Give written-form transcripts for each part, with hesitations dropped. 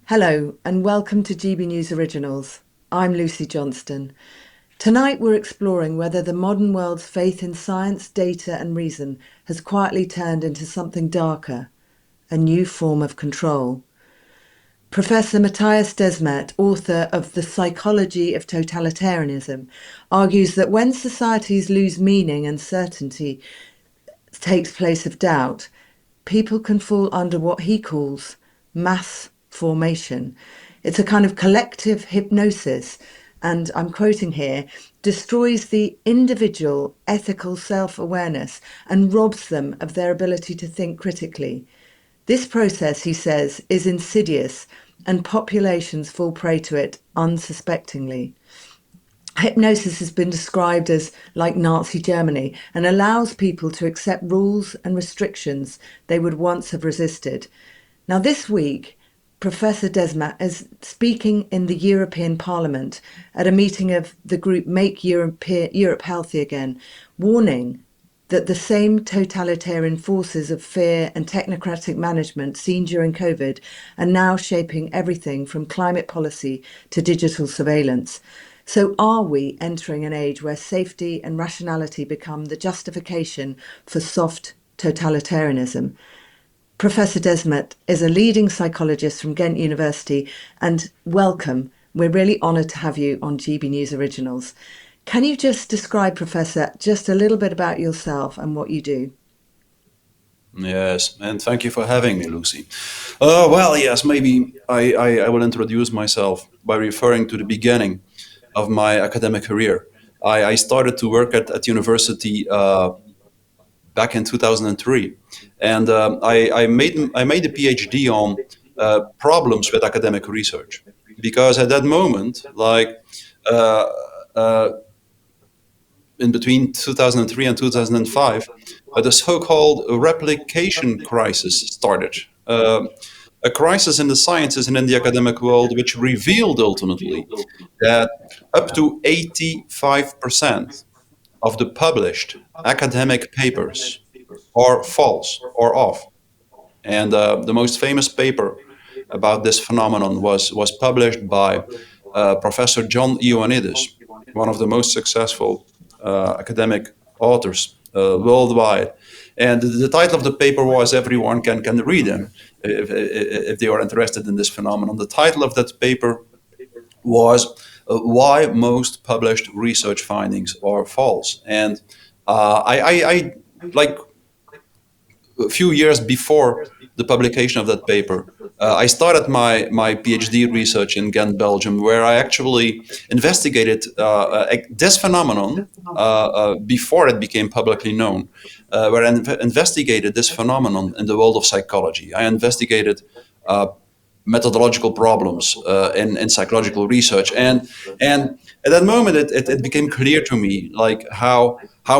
Hello, and welcome to GB News Originals. I'm Lucy Johnston. Tonight we're exploring whether the modern world's faith in science, data, and reason has quietly turned into something darker, a new form of control. Professor Mattias Desmet, author of The Psychology of Totalitarianism, argues that when societies lose meaning and certainty takes place of doubt, people can fall under what he calls mass formation. It's a kind of collective hypnosis, and I'm quoting here, destroys the individual ethical self-awareness and robs them of their ability to think critically. This process, he says, is insidious, and populations fall prey to it unsuspectingly. Hypnosis has been described as like Nazi Germany and allows people to accept rules and restrictions they would once have resisted. Now, this week, Professor Desmet is speaking in the European Parliament at a meeting of the group Make Europe Healthy Again, warning that the same totalitarian forces of fear and technocratic management seen during COVID are now shaping everything from climate policy to digital surveillance. So are we entering an age where safety and rationality become the justification for soft totalitarianism? Professor Desmet is a leading psychologist from Ghent University, and welcome. We're really honoured to have you on GB News Originals. Can you just describe, Professor, just a little bit about yourself and what you do? Yes, and thank you for having me, Lucy. Yes, maybe I will introduce myself by referring to the beginning of my academic career. I started to work at university back in 2003, and I made a PhD on problems with academic research, because at that moment, uh, uh, in between 2003 and 2005, the so-called replication crisis started. A crisis in the sciences and in the academic world, which revealed ultimately that up to 85% of the published academic papers are false or off. And the most famous paper about this phenomenon was published by Professor John Ioannidis, one of the most successful academic authors worldwide. And the title of the paper was, everyone can read them if they are interested in this phenomenon. The title of that paper was Why Most Published Research Findings Are False. And I like a few years before the publication of that paper, I started my PhD research in Ghent, Belgium, where I actually investigated this phenomenon before it became publicly known, where I investigated this phenomenon in the world of psychology. I investigated methodological problems in psychological research, and at that moment it became clear to me like how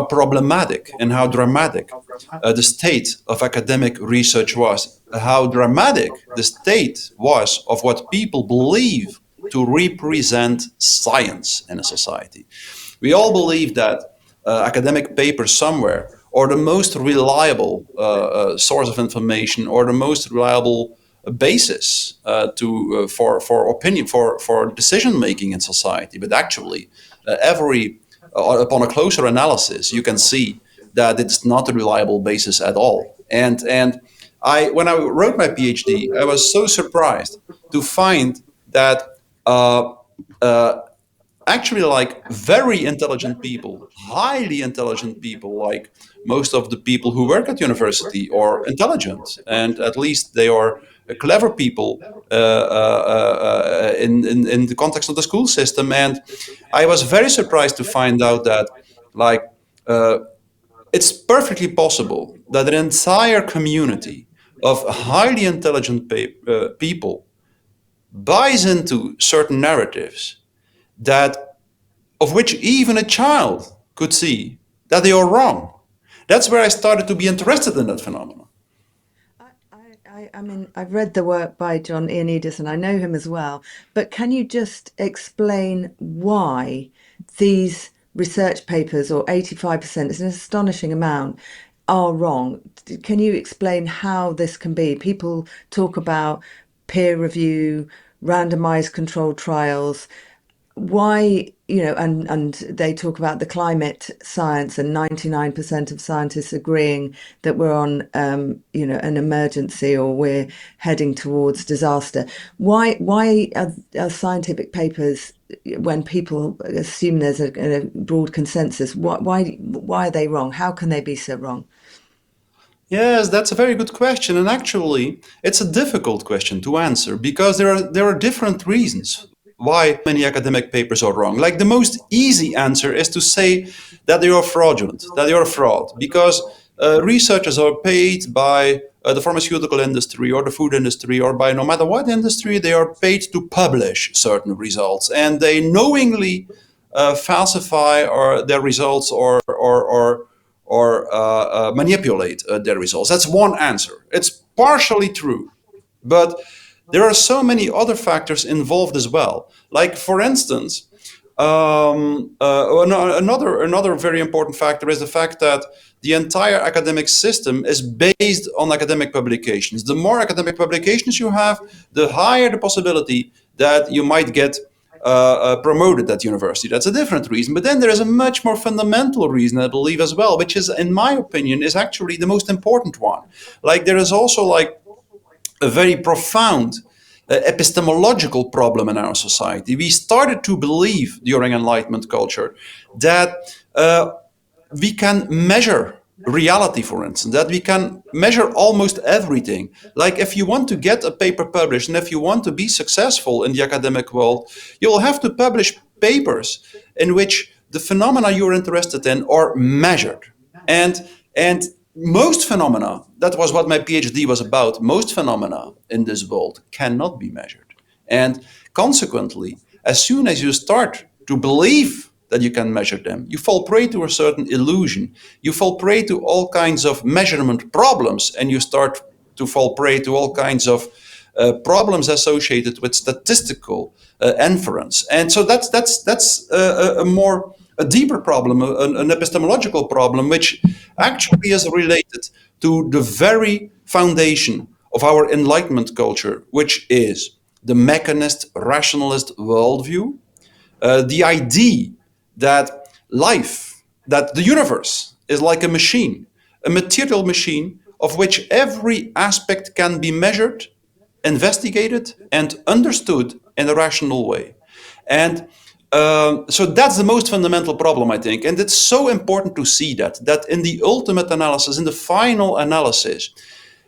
problematic and how dramatic the state of academic research was, how dramatic the state was of what people believe to represent science in a society. We all believe that academic papers somewhere are the most reliable source of information, or the most reliable basis for opinion, for decision making in society. But actually, every upon a closer analysis, you can see that it's not a reliable basis at all. And I, when I wrote my PhD, I was so surprised to find that uh, uh, actually, like, very intelligent people, highly intelligent people, like most of the people who work at university are intelligent, and at least they are clever people in the context of the school system. And I was very surprised to find out that, like, uh, it's perfectly possible that an entire community of highly intelligent people buys into certain narratives that of which even a child could see that they are wrong. That's where I started to be interested in that phenomenon. I mean, I've read the work by John Ioannidis and I know him as well, but can you just explain why these research papers, or 85%, is an astonishing amount, are wrong? Can you explain how this can be? People talk about peer review, randomized controlled trials. Why, and they talk about the climate science and 99% of scientists agreeing that we're on, an emergency or we're heading towards disaster. Why are scientific papers, when people assume there's a broad consensus, why are they wrong? How can they be so wrong? Yes, that's a very good question, and actually, it's a difficult question to answer because there are different reasons why many academic papers are wrong. Like the most easy answer is to say that they are fraudulent, that they are fraud, because researchers are paid by the pharmaceutical industry or the food industry or by no matter what industry, they are paid to publish certain results, and they knowingly falsify their results or manipulate their results. That's one answer. It's partially true, but there are so many other factors involved as well. Like, for instance, another very important factor is the fact that the entire academic system is based on academic publications. The more academic publications you have, the higher the possibility that you might get promoted at university. That's a different reason. But then there is a much more fundamental reason, I believe, as well, which is, in my opinion, is actually the most important one. Like, there is also like a very profound epistemological problem in our society. We started to believe during Enlightenment culture that we can measure reality, for instance, that we can measure almost everything. Like, if you want to get a paper published and if you want to be successful in the academic world, you'll have to publish papers in which the phenomena you're interested in are measured. And most phenomena, that was what my PhD was about, most phenomena in this world cannot be measured. And consequently, as soon as you start to believe that you can measure them, you fall prey to a certain illusion. You fall prey to all kinds of measurement problems, and you start to fall prey to all kinds of problems associated with statistical inference. And so that's a deeper problem, an epistemological problem, which actually is related to the very foundation of our Enlightenment culture, which is the Mechanist rationalist worldview, the idea that life, that the universe is like a machine, a material machine of which every aspect can be measured, investigated, and understood in a rational way. And so that's the most fundamental problem, I think. And it's so important to see that in the ultimate analysis, in the final analysis,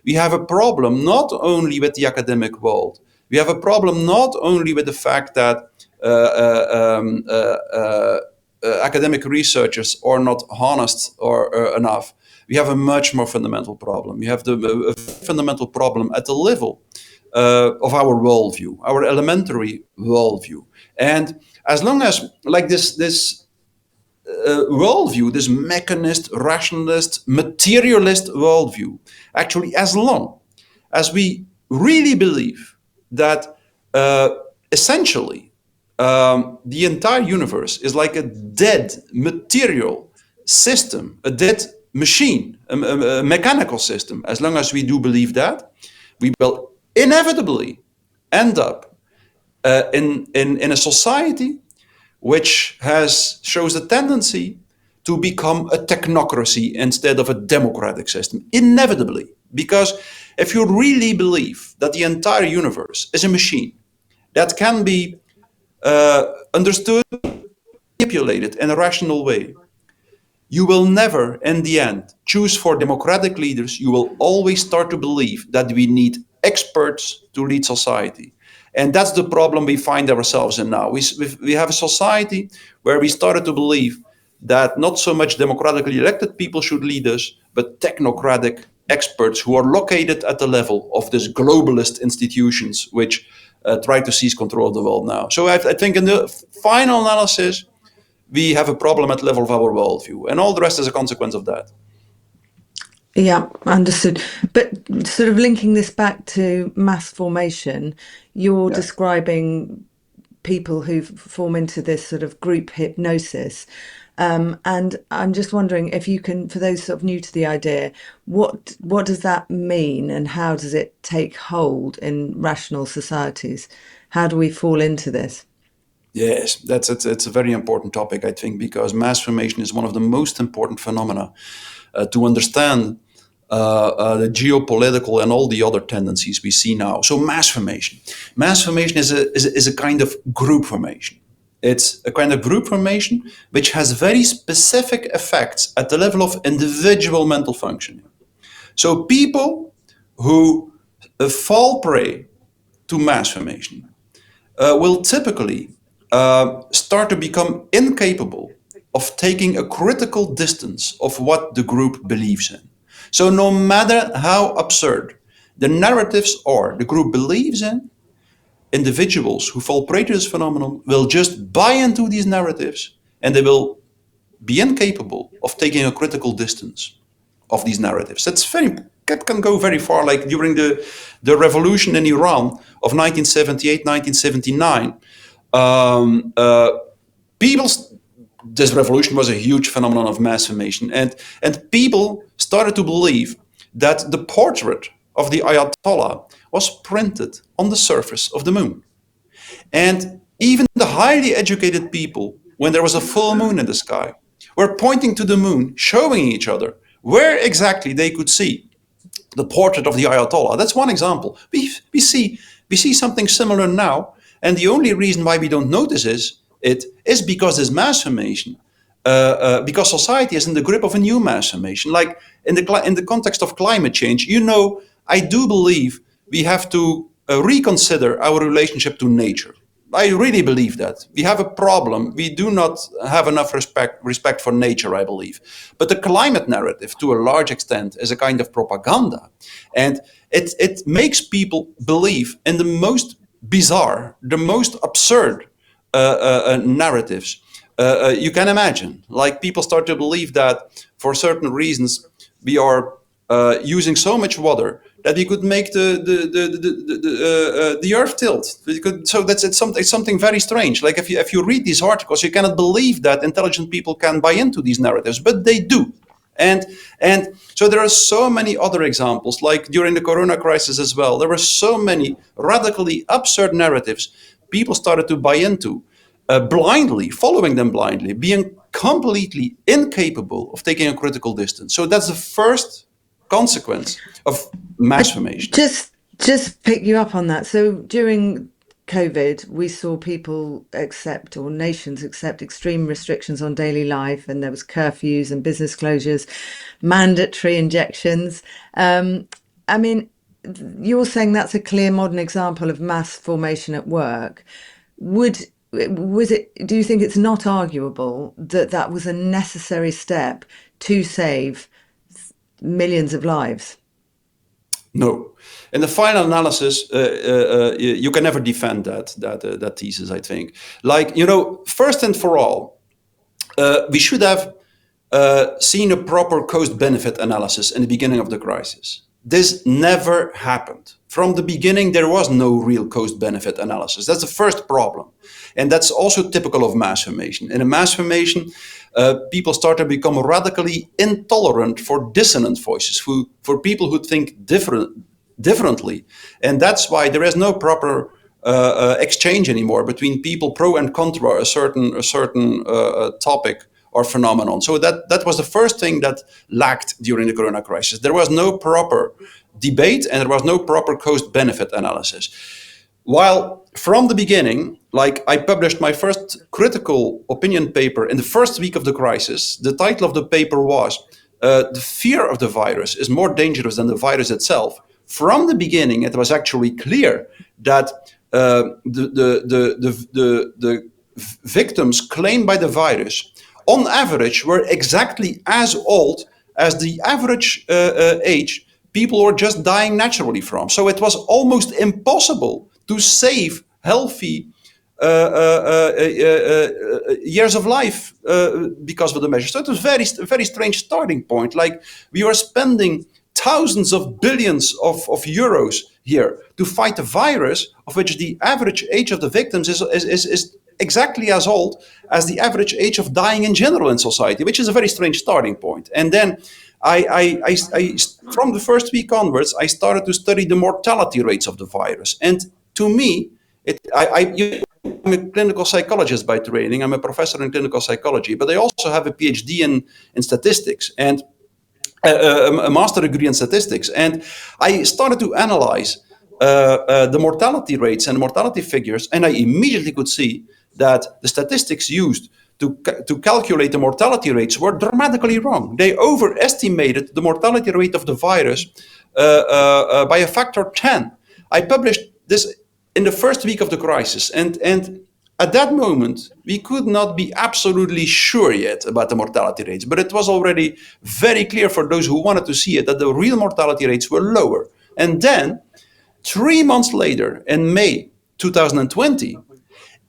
we have a problem not only with the academic world, we have a problem not only with the fact that academic researchers are not honest or enough. We have a much more fundamental problem. We have a fundamental problem at the level of our worldview, our elementary worldview. And as long as, like, this worldview, this mechanist, rationalist, materialist worldview, actually, as long as we really believe that essentially the entire universe is like a dead material system, a dead machine, a mechanical system, as long as we do believe that, we will inevitably end up in a society which shows a tendency to become a technocracy instead of a democratic system, inevitably. Because if you really believe that the entire universe is a machine that can be understood, manipulated in a rational way, you will never, in the end, choose for democratic leaders. You will always start to believe that we need experts to lead society. And that's the problem we find ourselves in now. We have a society where we started to believe that not so much democratically elected people should lead us, but technocratic experts who are located at the level of these globalist institutions which try to seize control of the world now. So I think in the final analysis, we have a problem at the level of our worldview, and all the rest is a consequence of that. Yeah, understood. But sort of linking this back to mass formation, you're Yeah. describing people who form into this sort of group hypnosis. And I'm just wondering if you can, for those sort of new to the idea, what does that mean, and how does it take hold in rational societies? How do we fall into this? Yes, it's a very important topic, I think, because mass formation is one of the most important phenomena to understand the geopolitical and all the other tendencies we see now. So mass formation is a kind of group formation. It's a kind of group formation which has very specific effects at the level of individual mental functioning. So people who fall prey to mass formation will typically start to become incapable of taking a critical distance of what the group believes in. So, no matter how absurd the narratives are the group believes in, individuals who fall prey to this phenomenon will just buy into these narratives, and they will be incapable of taking a critical distance of these narratives. That can go very far, like during the revolution in Iran of 1978, 1979. Um, uh, people, this revolution was a huge phenomenon of mass formation, and people started to believe that the portrait of the Ayatollah was printed on the surface of the moon. And even the highly educated people, when there was a full moon in the sky, were pointing to the moon, showing each other where exactly they could see the portrait of the Ayatollah. That's one example. We see something similar now, and the only reason why we don't notice it is because this mass formation, because society is in the grip of a new mass formation. Like in the context of climate change, I do believe we have to reconsider our relationship to nature. I really believe that. We have a problem. We do not have enough respect for nature, I believe. But the climate narrative, to a large extent, is a kind of propaganda. And it makes people believe in the most bizarre, the most absurd narratives you can imagine. Like people start to believe that for certain reasons we are using so much water that we could make the earth tilt. So it's something very strange. Like if you read these articles, you cannot believe that intelligent people can buy into these narratives, but they do. And so there are so many other examples, like during the Corona crisis as well. There were so many radically absurd narratives people started to buy into, blindly, following them blindly, being completely incapable of taking a critical distance. So that's the first consequence of mass formation. Just pick you up on that. So during COVID, we saw people accept, or nations accept, extreme restrictions on daily life, and there was curfews and business closures, mandatory injections. I mean, you're saying that's a clear modern example of mass formation at work. Would was it? Do you think it's not arguable that that was a necessary step to save millions of lives? No. In the final analysis, you can never defend that thesis, I think. Like, first and for all, we should have seen a proper cost-benefit analysis in the beginning of the crisis. This never happened. From the beginning, there was no real cost-benefit analysis. That's the first problem. And that's also typical of mass formation. In a mass formation, people start to become radically intolerant for dissonant voices, for people who think differently. And that's why there is no proper exchange anymore between people pro and contra a certain topic or phenomenon. So that was the first thing that lacked during the Corona crisis. There was no proper debate and there was no proper cost-benefit analysis. While from the beginning, like I published my first critical opinion paper in the first week of the crisis, the title of the paper was "The fear of the virus is more dangerous than the virus itself." From the beginning, it was actually clear that the victims claimed by the virus, on average, were exactly as old as the average age people were just dying naturally from. So it was almost impossible to save healthy years of life because of the measures. So it was a very strange starting point. Like we were spending thousands of billions of euros here to fight a virus of which the average age of the victims is exactly as old as the average age of dying in general in society, which is a very strange starting point. And then from the first week onwards, I started to study the mortality rates of the virus. And to me, I'm a clinical psychologist by training. I'm a professor in clinical psychology, but I also have a PhD in statistics and a master degree in statistics. And I started to analyze the mortality rates and mortality figures, and I immediately could see that the statistics used to calculate the mortality rates were dramatically wrong. They overestimated the mortality rate of the virus by a factor 10. I published this in the first week of the crisis, and at that moment, we could not be absolutely sure yet about the mortality rates, but it was already very clear for those who wanted to see it that the real mortality rates were lower. And then, 3 months later, in May 2020,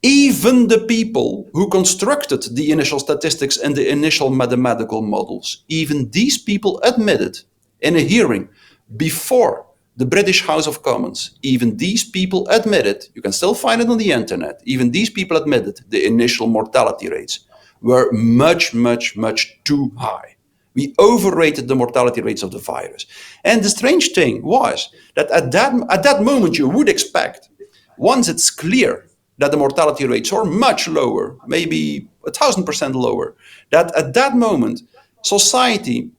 even the people who constructed the initial statistics and the initial mathematical models, even these people admitted in a hearing before the British House of Commons, even these people admitted, you can still find it on the internet, even these people admitted the initial mortality rates were much, much, much too high. We overrated the mortality rates of the virus. And the strange thing was that at that moment you would expect, once it's clear that the mortality rates are much lower, maybe 1,000% lower, that at that moment society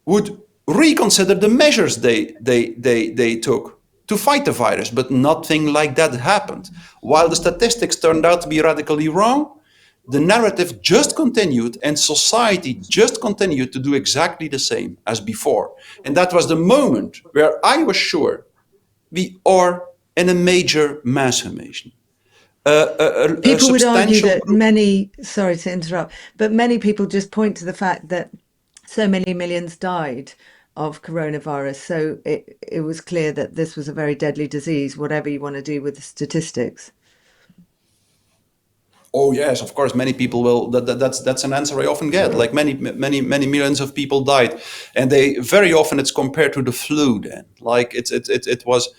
would reconsider the measures they took to fight the virus, but nothing like that happened. While the statistics turned out to be radically wrong, the narrative just continued and society just continued to do exactly the same as before. And that was the moment where I was sure we are in a major mass formation. People would argue that sorry to interrupt, but many people just point to the fact that so many millions died of coronavirus. So it was clear that this was a very deadly disease, whatever you want to do with the statistics. Oh yes, of course. Many people will. That's an answer I often get. Like many millions of people died, and they very often it's compared to the flu. Then, like it was,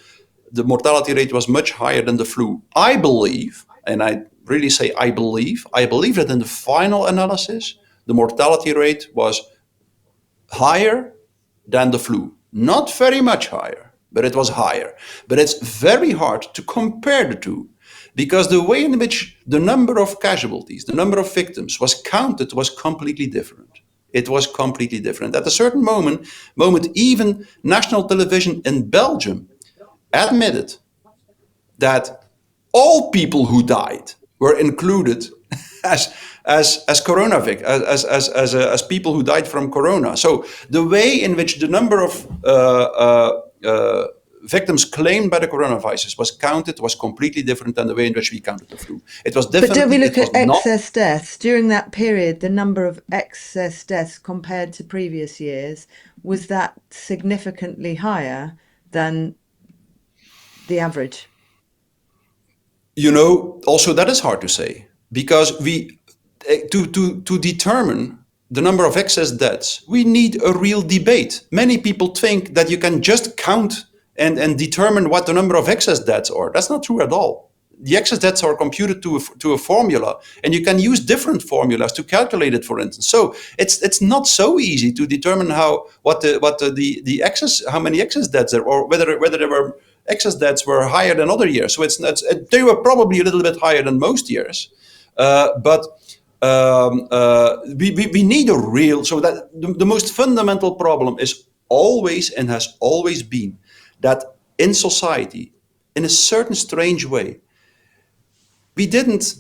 the mortality rate was much higher than the flu. I believe, and I really say I believe that in the final analysis, the mortality rate was higher than the flu. Not very much higher, but it was higher. But it's very hard to compare the two, because the way in which the number of casualties, the number of victims was counted was completely different. It was completely different. At a certain moment, even national television in Belgium admitted that all people who died were included as corona as people who died from corona. So the way in which the number of victims claimed by the coronavirus was counted was completely different than the way in which we counted the flu. It was different. But don't we look at excess deaths? During that period, the number of excess deaths compared to previous years, was that significantly higher than the average? You know, also that is hard to say, because we to determine the number of excess deaths, we need a real debate. Many people think that you can just count and determine what the number of excess deaths are. That's not true at all. The excess deaths are computed to a formula, and you can use different formulas to calculate it, for instance. So it's not so easy to determine how many excess deaths there, or whether there were excess deaths were higher than other years. So they were probably a little bit higher than most years, but we need a real. So that the most fundamental problem is always and has always been that in society, in a certain strange way, we didn't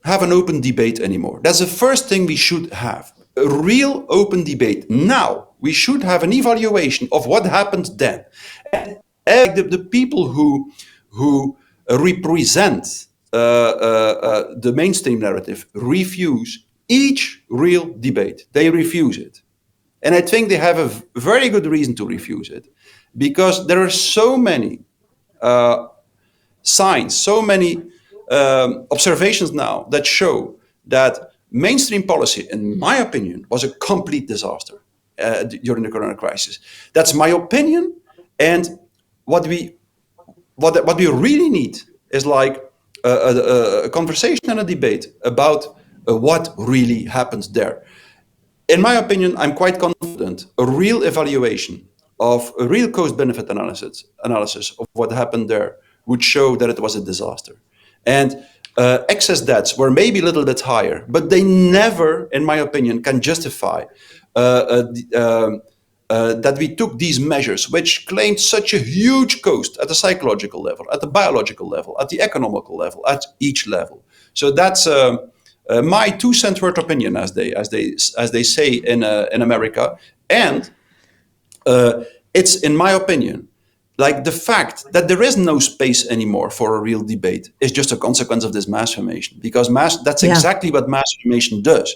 have an open debate anymore. That's the first thing we should have, a real open debate. Now we should have an evaluation of what happened then. And the people who represent the mainstream narrative refuse each real debate. They refuse it. And I think they have a very good reason to refuse it, because there are so many signs, so many observations now that show that mainstream policy, in my opinion, was a complete disaster. during the Corona crisis. That's my opinion. And what we what we really need is like a conversation and a debate about what really happened there. In my opinion, I'm quite confident a real evaluation of a real cost-benefit analysis of what happened there would show that it was a disaster. And excess debts were maybe a little bit higher, but they never, in my opinion, can justify that we took these measures, which claimed such a huge cost at the psychological level, at the biological level, at the economical level, at each level. So that's my 2 cent worth opinion, as they say in America, and it's, in my opinion, like the fact that there is no space anymore for a real debate is just a consequence of this mass formation. Because that's Yeah. exactly what mass formation does.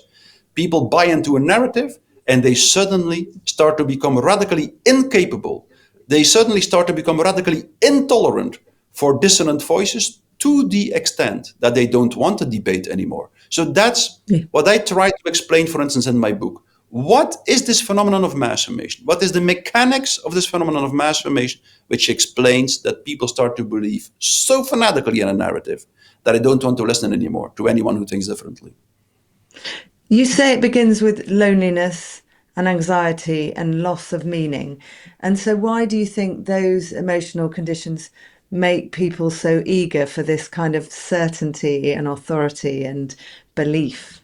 People buy into a narrative and they suddenly start to become radically incapable. They suddenly start to become radically intolerant for dissonant voices to the extent that they don't want to debate anymore. So that's Yeah. what I try to explain, for instance, in my book. What is this phenomenon of mass formation? What is the mechanics of this phenomenon of mass formation, which explains that people start to believe so fanatically in a narrative that they don't want to listen anymore to anyone who thinks differently? You say it begins with loneliness and anxiety and loss of meaning. And so, why do you think those emotional conditions make people so eager for this kind of certainty and authority and belief?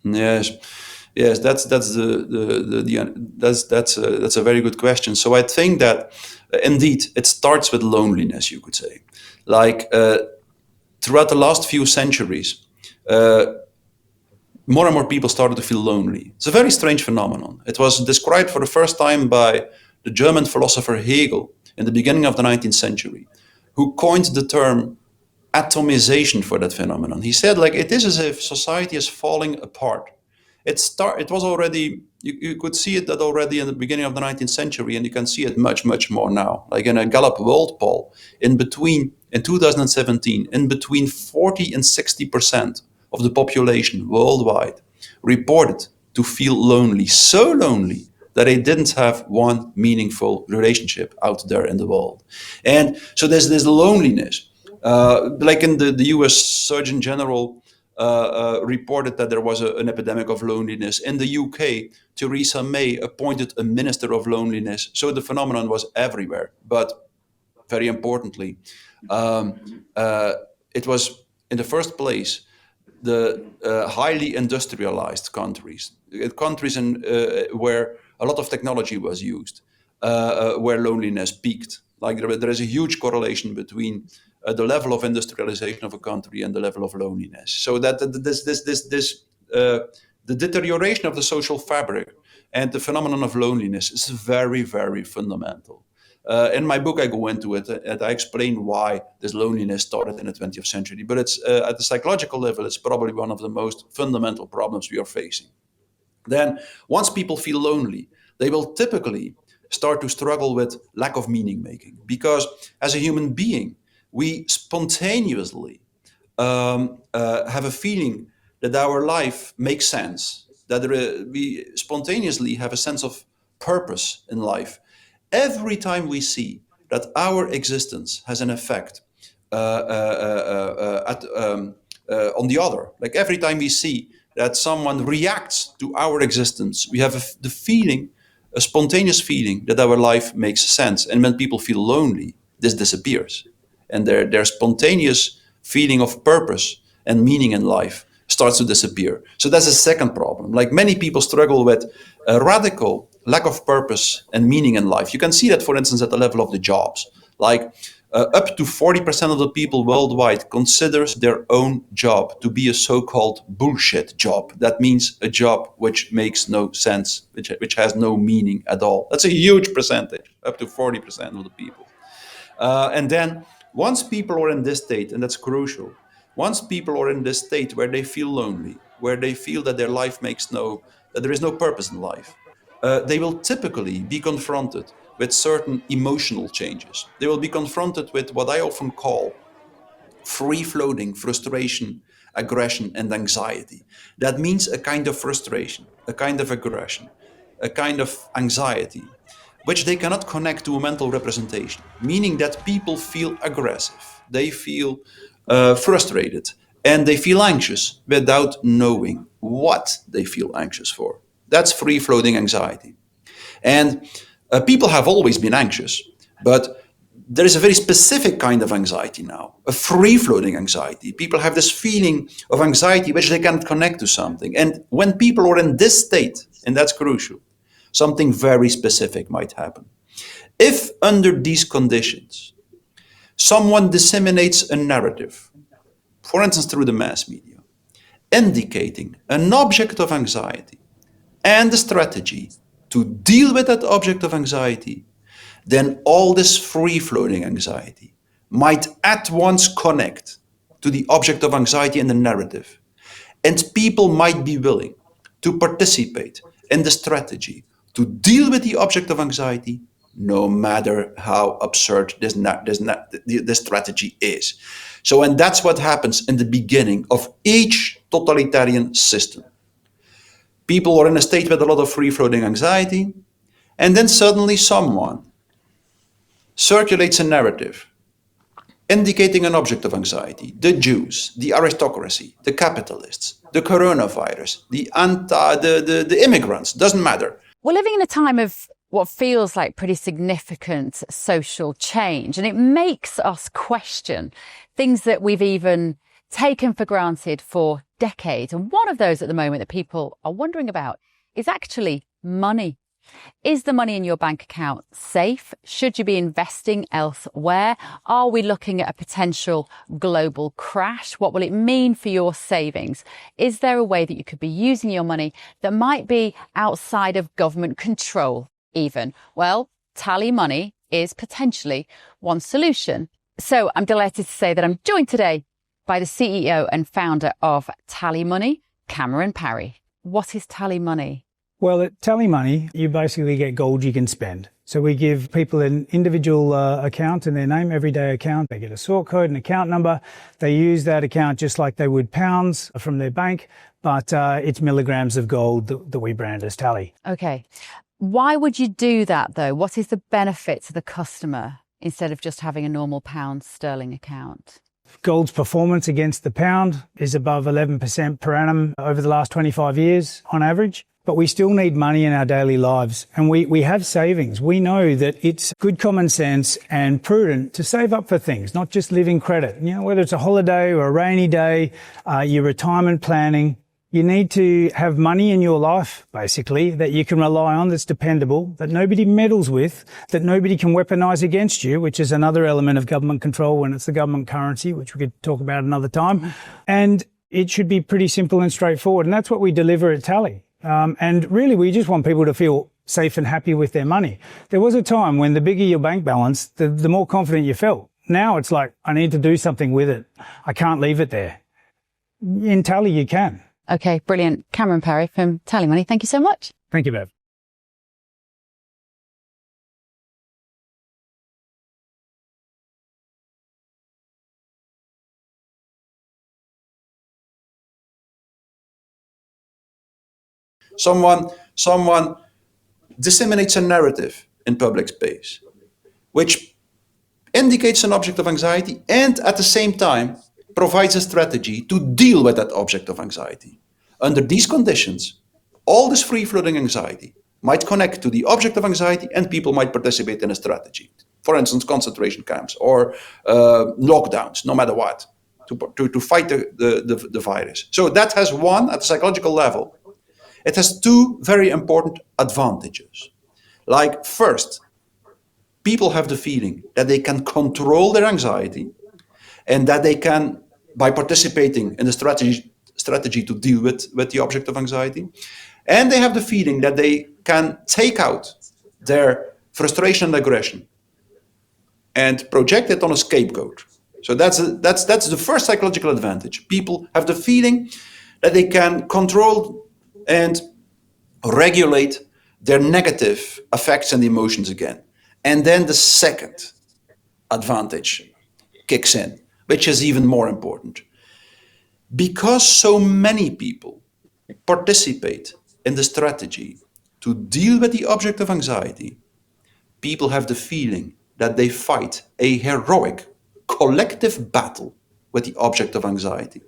Yes, yes, that's that's a very good question. So I think that indeed it starts with loneliness, you could say. Like throughout the last few centuries, more and more people started to feel lonely. It's a very strange phenomenon. It was described for the first time by the German philosopher Hegel in the beginning of the 19th century, who coined the term atomization for that phenomenon. He said, like, it is as if society is falling apart. It was already, you could see it that already in the beginning of the 19th century, and you can see it much, much more now. Like in a Gallup World Poll, in 2017, in between 40 and 60% of the population worldwide reported to feel lonely, so lonely that they didn't have one meaningful relationship out there in the world. And so there's this loneliness. Like in the US Surgeon General reported that there was an epidemic of loneliness. In the UK, Theresa May appointed a minister of loneliness. So the phenomenon was everywhere. But very importantly, um, uh, it was in the first place the highly industrialized countries, countries where a lot of technology was used, where loneliness peaked. Like there is a huge correlation between the level of industrialization of a country and the level of loneliness. So that the deterioration of the social fabric and the phenomenon of loneliness is very, very fundamental. In my book, I go into it and I explain why this loneliness started in the 20th century. But it's at the psychological level, it's probably one of the most fundamental problems we are facing. Then, once people feel lonely, they will typically start to struggle with lack of meaning making. Because as a human being, we spontaneously have a feeling that our life makes sense, that we spontaneously have a sense of purpose in life. Every time we see that our existence has an effect on the other, like every time we see that someone reacts to our existence, we have the feeling, a spontaneous feeling that our life makes sense. And when people feel lonely, this disappears. And their spontaneous feeling of purpose and meaning in life starts to disappear. So that's a second problem. Like many people struggle with a radical lack of purpose and meaning in life. You can see that, for instance, at the level of the jobs. Like up to 40% of the people worldwide considers their own job to be a so-called bullshit job. That means a job which makes no sense, which has no meaning at all. That's a huge percentage, up to 40% of the people. And then once people are in this state, and that's crucial, once people are in this state where they feel lonely, where they feel that their life that there is no purpose in life, they will typically be confronted with certain emotional changes. They will be confronted with what I often call free floating frustration, aggression, and anxiety. That means a kind of frustration, a kind of aggression. a kind of anxiety which they cannot connect to a mental representation, meaning that people feel aggressive, they feel frustrated, and they feel anxious without knowing what they feel anxious for. That's free floating anxiety. And people have always been anxious, but there is a very specific kind of anxiety now, a free floating anxiety. People have this feeling of anxiety which they can't connect to something. And when people are in this state, and that's crucial, something very specific might happen. If under these conditions, someone disseminates a narrative, for instance, through the mass media, indicating an object of anxiety and a strategy to deal with that object of anxiety, then all this free floating anxiety might at once connect to the object of anxiety and the narrative. And people might be willing to participate in the strategy to deal with the object of anxiety, no matter how absurd this strategy is. So, and that's what happens in the beginning of each totalitarian system. People are in a state with a lot of free floating anxiety, and then suddenly someone circulates a narrative indicating an object of anxiety: the Jews, the aristocracy, the capitalists, the coronavirus, the immigrants, doesn't matter. We're living in a time of what feels like pretty significant social change, and it makes us question things that we've even taken for granted for decades. And one of those at the moment that people are wondering about is actually money. Is the money in your bank account safe? Should you be investing elsewhere? Are we looking at a potential global crash? What will it mean for your savings? Is there a way that you could be using your money that might be outside of government control even? Well, TallyMoney is potentially one solution. So I'm delighted to say that I'm joined today by the CEO and founder of TallyMoney, Cameron Parry. What is TallyMoney? Well, at TallyMoney, you basically get gold you can spend. So we give people an individual account in their name, everyday account. They get a sort code, an account number. They use that account just like they would pounds from their bank, but it's milligrams of gold that we brand as Tally. Okay. Why would you do that, though? What is the benefit to the customer instead of just having a normal pound sterling account? Gold's performance against the pound is above 11% per annum over the last 25 years on average. But we still need money in our daily lives, and we have savings. We know that it's good common sense and prudent to save up for things, not just live in credit. You know, whether it's a holiday or a rainy day, your retirement planning, you need to have money in your life, basically, that you can rely on, that's dependable, that nobody meddles with, that nobody can weaponize against you, which is another element of government control when it's the government currency, which we could talk about another time. And it should be pretty simple and straightforward, and that's what we deliver at Tally. And really, we just want people to feel safe and happy with their money. There was a time when the bigger your bank balance, the more confident you felt. Now it's like, I need to do something with it. I can't leave it there. In Tally, you can. Okay, brilliant. Cameron Parry from TallyMoney, thank you so much. Thank you, Bev. Someone disseminates a narrative in public space, which indicates an object of anxiety and at the same time provides a strategy to deal with that object of anxiety. Under these conditions, all this free-floating anxiety might connect to the object of anxiety and people might participate in a strategy. For instance, concentration camps or lockdowns, no matter what, to fight the virus. So that has one, at the psychological level, it has two very important advantages. Like, first, people have the feeling that they can control their anxiety and that they can, by participating in the strategy to deal with the object of anxiety, and they have the feeling that they can take out their frustration and aggression and project it on a scapegoat. So that's the first psychological advantage. People have the feeling that they can control and regulate their negative affects and emotions again. And then the second advantage kicks in, which is even more important. Because so many people participate in the strategy to deal with the object of anxiety, people have the feeling that they fight a heroic collective battle with the object of anxiety.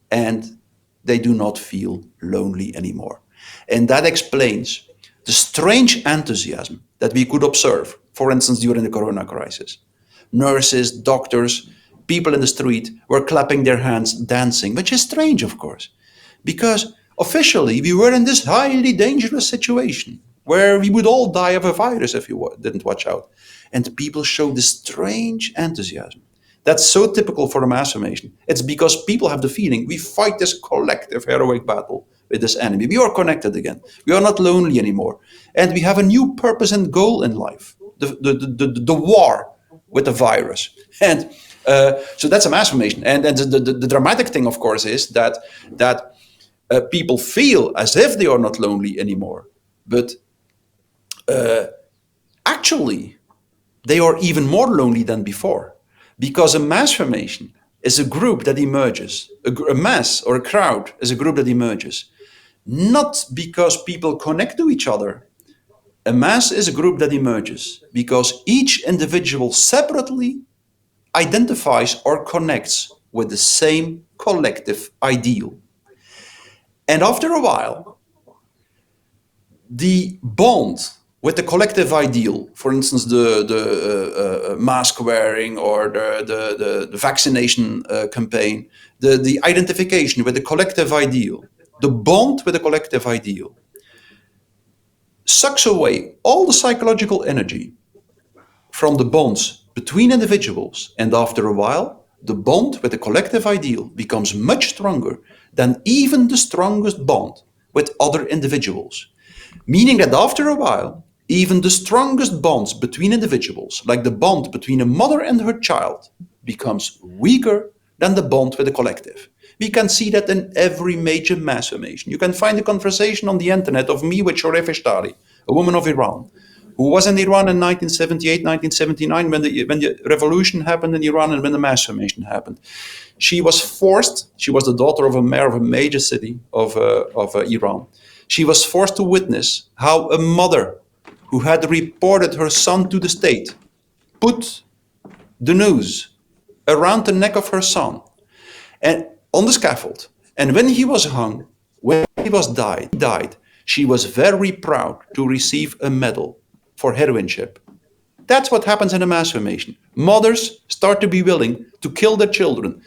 And they do not feel lonely anymore. And that explains the strange enthusiasm that we could observe, for instance, during the corona crisis. Nurses, doctors, people in the street were clapping their hands, dancing, which is strange, of course, because officially we were in this highly dangerous situation where we would all die of a virus if we didn't watch out. And people showed this strange enthusiasm. That's so typical for a mass formation. It's because people have the feeling we fight this collective heroic battle with this enemy. We are connected again. We are not lonely anymore. And we have a new purpose and goal in life, the war with the virus. And so that's a mass formation. And the dramatic thing, of course, is that people feel as if they are not lonely anymore. But actually, they are even more lonely than before. Because a mass formation is a group that emerges, a mass or a crowd is a group that emerges, not because people connect to each other. A mass is a group that emerges because each individual separately identifies or connects with the same collective ideal. And after a while, the bond with the collective ideal, for instance, the mask wearing or the vaccination campaign, the identification with the collective ideal, the bond with the collective ideal, sucks away all the psychological energy from the bonds between individuals. And after a while, the bond with the collective ideal becomes much stronger than even the strongest bond with other individuals. Meaning that after a while, even the strongest bonds between individuals, like the bond between a mother and her child, becomes weaker than the bond with the collective. We can see that in every major mass formation. You can find a conversation on the internet of me with Shoreh Eshtari, a woman of Iran, who was in Iran in 1978, 1979, when the revolution happened in Iran and when the mass formation happened. She was the daughter of a mayor of a major city of Iran. She was forced to witness how a mother who had reported her son to the state put the noose around the neck of her son and on the scaffold. And when he was hung, when he died, she was very proud to receive a medal for heroineship. That's what happens in a mass formation. Mothers start to be willing to kill their children.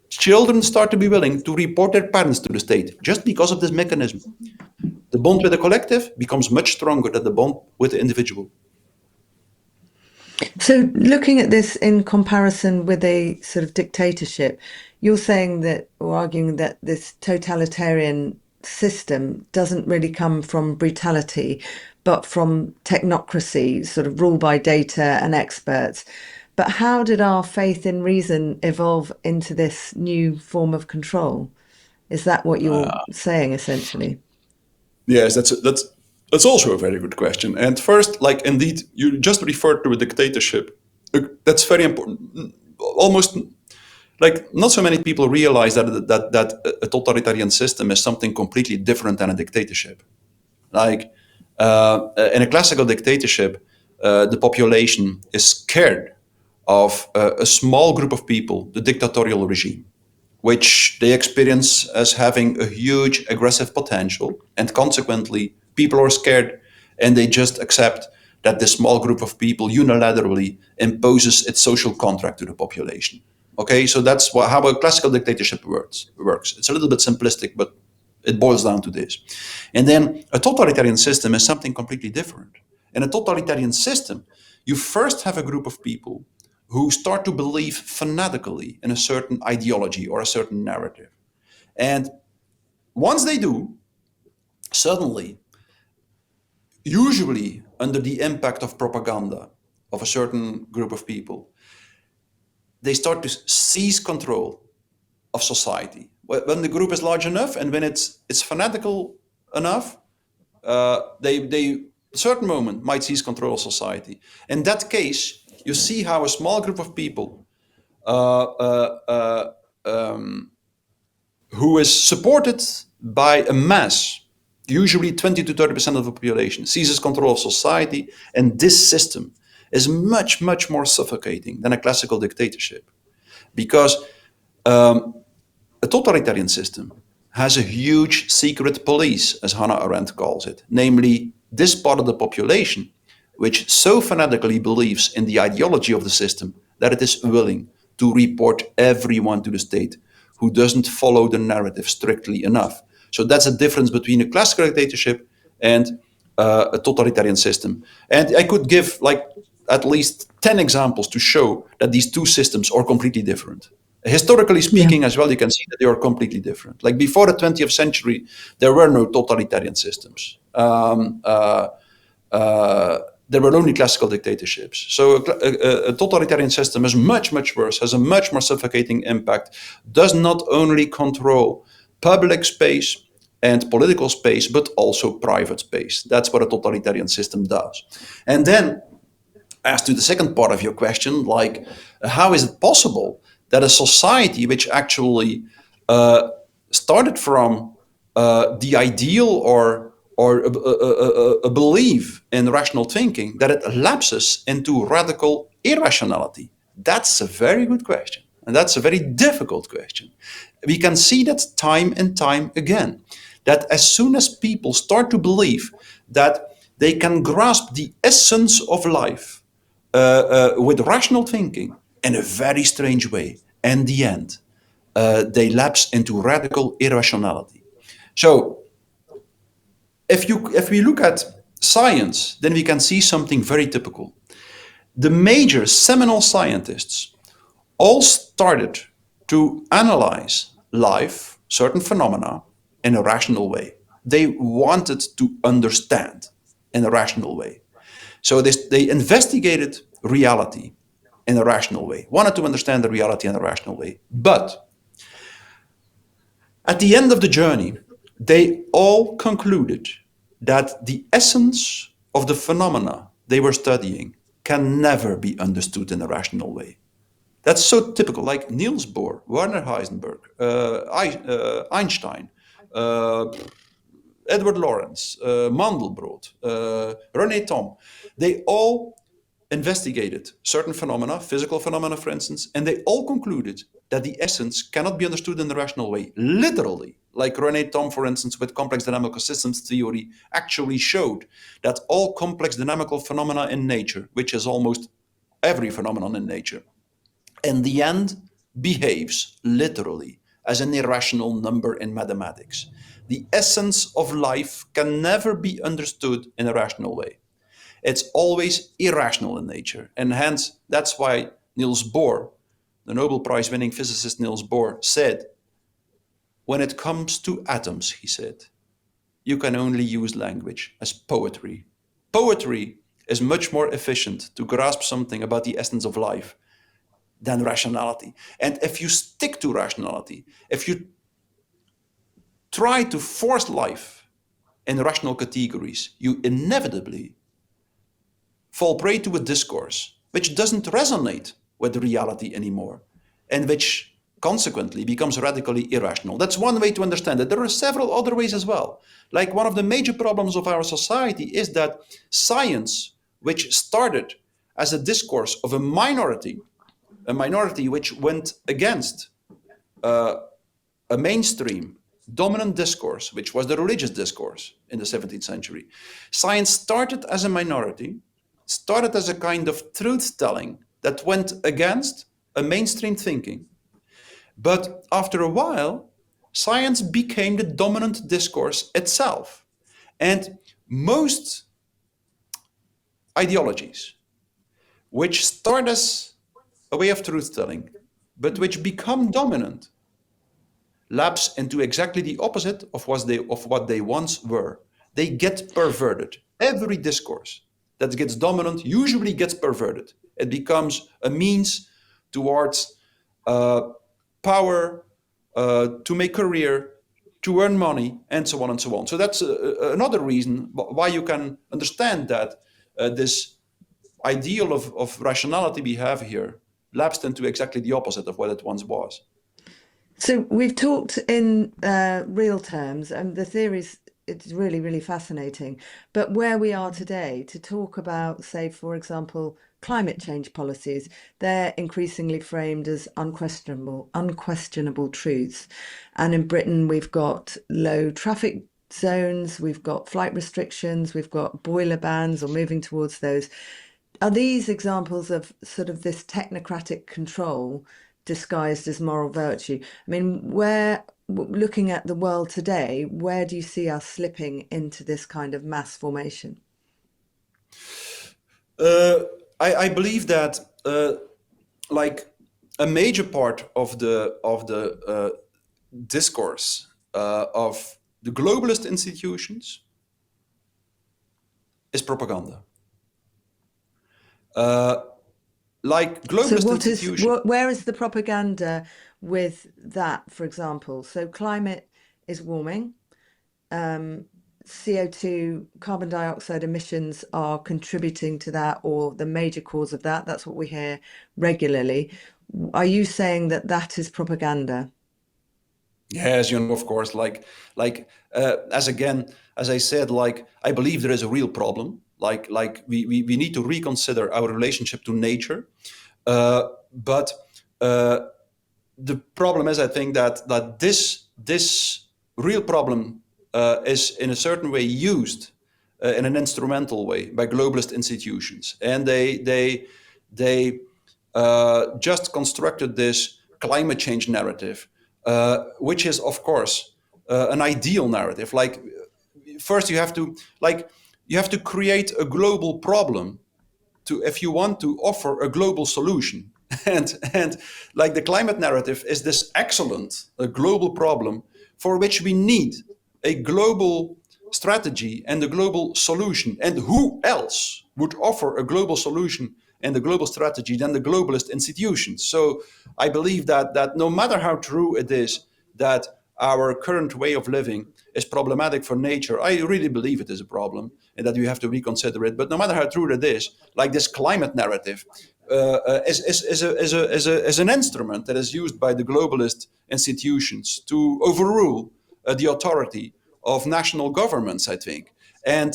Children start to be willing to report their parents to the state just because of this mechanism. The bond with the collective becomes much stronger than the bond with the individual. So looking at this in comparison with a sort of dictatorship, you're saying that, or arguing that this totalitarian system doesn't really come from brutality, but from technocracy, sort of rule by data and experts. But how did our faith in reason evolve into this new form of control? Is that what you're saying, essentially? Yes, that's also a very good question. And first, like indeed, you just referred to a dictatorship. That's very important. Almost like not so many people realize that a totalitarian system is something completely different than a dictatorship. Like in a classical dictatorship, the population is scared of a small group of people, the dictatorial regime, which they experience as having a huge aggressive potential, and consequently people are scared and they just accept that this small group of people unilaterally imposes its social contract to the population. Okay, so that's how a classical dictatorship works. It's a little bit simplistic, but it boils down to this. And then a totalitarian system is something completely different. In a totalitarian system, you first have a group of people who start to believe fanatically in a certain ideology or a certain narrative. And once they do, suddenly, usually under the impact of propaganda of a certain group of people, they start to seize control of society. When the group is large enough and when it's fanatical enough, they at a certain moment might seize control of society. In that case, you see how a small group of people who is supported by a mass usually 20 to 30% of the population, seizes control of society, and this system is much, much more suffocating than a classical dictatorship. Because a totalitarian system has a huge secret police, as Hannah Arendt calls it, namely this part of the population which so fanatically believes in the ideology of the system that it is willing to report everyone to the state who doesn't follow the narrative strictly enough. So that's a difference between a classical dictatorship and a totalitarian system. And I could give like at least 10 examples to show that these two systems are completely different. Historically speaking, as well, you can see that they are completely different. Like before the 20th century, there were no totalitarian systems. There were only classical dictatorships. So a totalitarian system is much, much worse, has a much more suffocating impact, does not only control public space and political space, but also private space. That's what a totalitarian system does. And then, as to the second part of your question, like how is it possible that a society which actually started from the ideal or a belief in rational thinking, that it lapses into radical irrationality? That's a very good question. And that's a very difficult question. We can see that time and time again, that as soon as people start to believe that they can grasp the essence of life with rational thinking in a very strange way, in the end, they lapse into radical irrationality. So, if we look at science, then we can see something very typical. The major seminal scientists all started to analyze life, certain phenomena, in a rational way. They wanted to understand in a rational way. So they investigated reality in a rational way, wanted to understand the reality in a rational way. But at the end of the journey, they all concluded that the essence of the phenomena they were studying can never be understood in a rational way. That's so typical, like Niels Bohr, Werner Heisenberg, Einstein, Edward Lorenz, Mandelbrot, René Thom. They all investigated certain phenomena, physical phenomena, for instance, and they all concluded that the essence cannot be understood in a rational way, literally. Like René Thom, for instance, with complex dynamical systems theory, actually showed that all complex dynamical phenomena in nature, which is almost every phenomenon in nature, in the end behaves literally as an irrational number in mathematics. The essence of life can never be understood in a rational way. It's always irrational in nature. And hence, that's why Niels Bohr, the Nobel Prize winning physicist Niels Bohr, said, when it comes to atoms, he said, you can only use language as poetry. Poetry is much more efficient to grasp something about the essence of life than rationality. And if you stick to rationality, if you try to force life in rational categories, you inevitably fall prey to a discourse which doesn't resonate with reality anymore, and which consequently becomes radically irrational. That's one way to understand it. There are several other ways as well. Like one of the major problems of our society is that science, which started as a discourse of a minority which went against a mainstream dominant discourse, which was the religious discourse in the 17th century. Science started as a minority, started as a kind of truth-telling that went against a mainstream thinking. But after a while, science became the dominant discourse itself. And most ideologies, which start as a way of truth-telling, but which become dominant, lapse into exactly the opposite of what they once were. They get perverted. Every discourse that gets dominant usually gets perverted. It becomes a means towards power, to make career, to earn money, and so on and so on. So that's another reason why you can understand that this ideal of rationality we have here lapsed into exactly the opposite of what it once was. So we've talked in real terms, and the theories it's really, really fascinating. But where we are today, to talk about, say, for example, climate change policies, they're increasingly framed as unquestionable truths. And in Britain, we've got low traffic zones, we've got flight restrictions, we've got boiler bans or moving towards those. Are these examples of sort of this technocratic control disguised as moral virtue? I mean, looking at the world today, where do you see us slipping into this kind of mass formation? I believe that like a major part of the discourse of the globalist institutions is propaganda. Like globalist institutions. Where is the propaganda with that, for example? So climate is warming. CO2, carbon dioxide emissions are contributing to that, or the major cause of that. That's what we hear regularly. Are you saying that that is propaganda? Yes, of course. As I said, I believe there is a real problem. We need to reconsider our relationship to nature. But the problem is, I think that this real problem is in a certain way used in an instrumental way by globalist institutions, and they just constructed this climate change narrative, which is, of course, an ideal narrative. First, you have to create a global problem if you want to offer a global solution. And like the climate narrative is this a global problem for which we need a global strategy and a global solution. And who else would offer a global solution and a global strategy than the globalist institutions? So I believe that no matter how true it is that our current way of living is problematic for nature, I really believe it is a problem and that we have to reconsider it. But no matter how true it is, like this climate narrative is an instrument that is used by the globalist institutions to overrule the authority of national governments, I think, and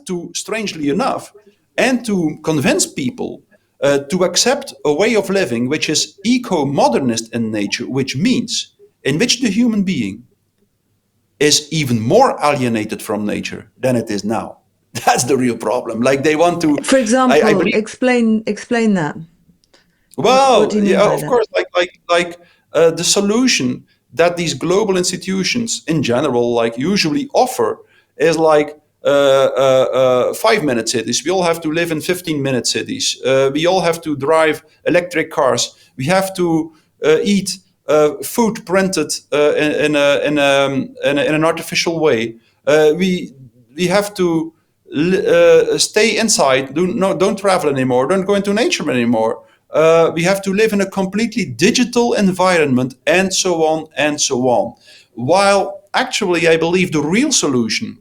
to, strangely enough, and to convince people to accept a way of living which is eco-modernist in nature, which means in which the human being is even more alienated from nature than it is now. That's the real problem. Like they want to, for example, I believe, explain that. Well, what do you mean yeah, by of that? course, the solution that these global institutions in general, usually offer, is 5-minute cities. We all have to live in 15-minute cities. We all have to drive electric cars. We have to eat food printed in an artificial way. We have to stay inside. Don't travel anymore. Don't go into nature anymore. We have to live in a completely digital environment, and so on and so on. While actually, I believe the real solution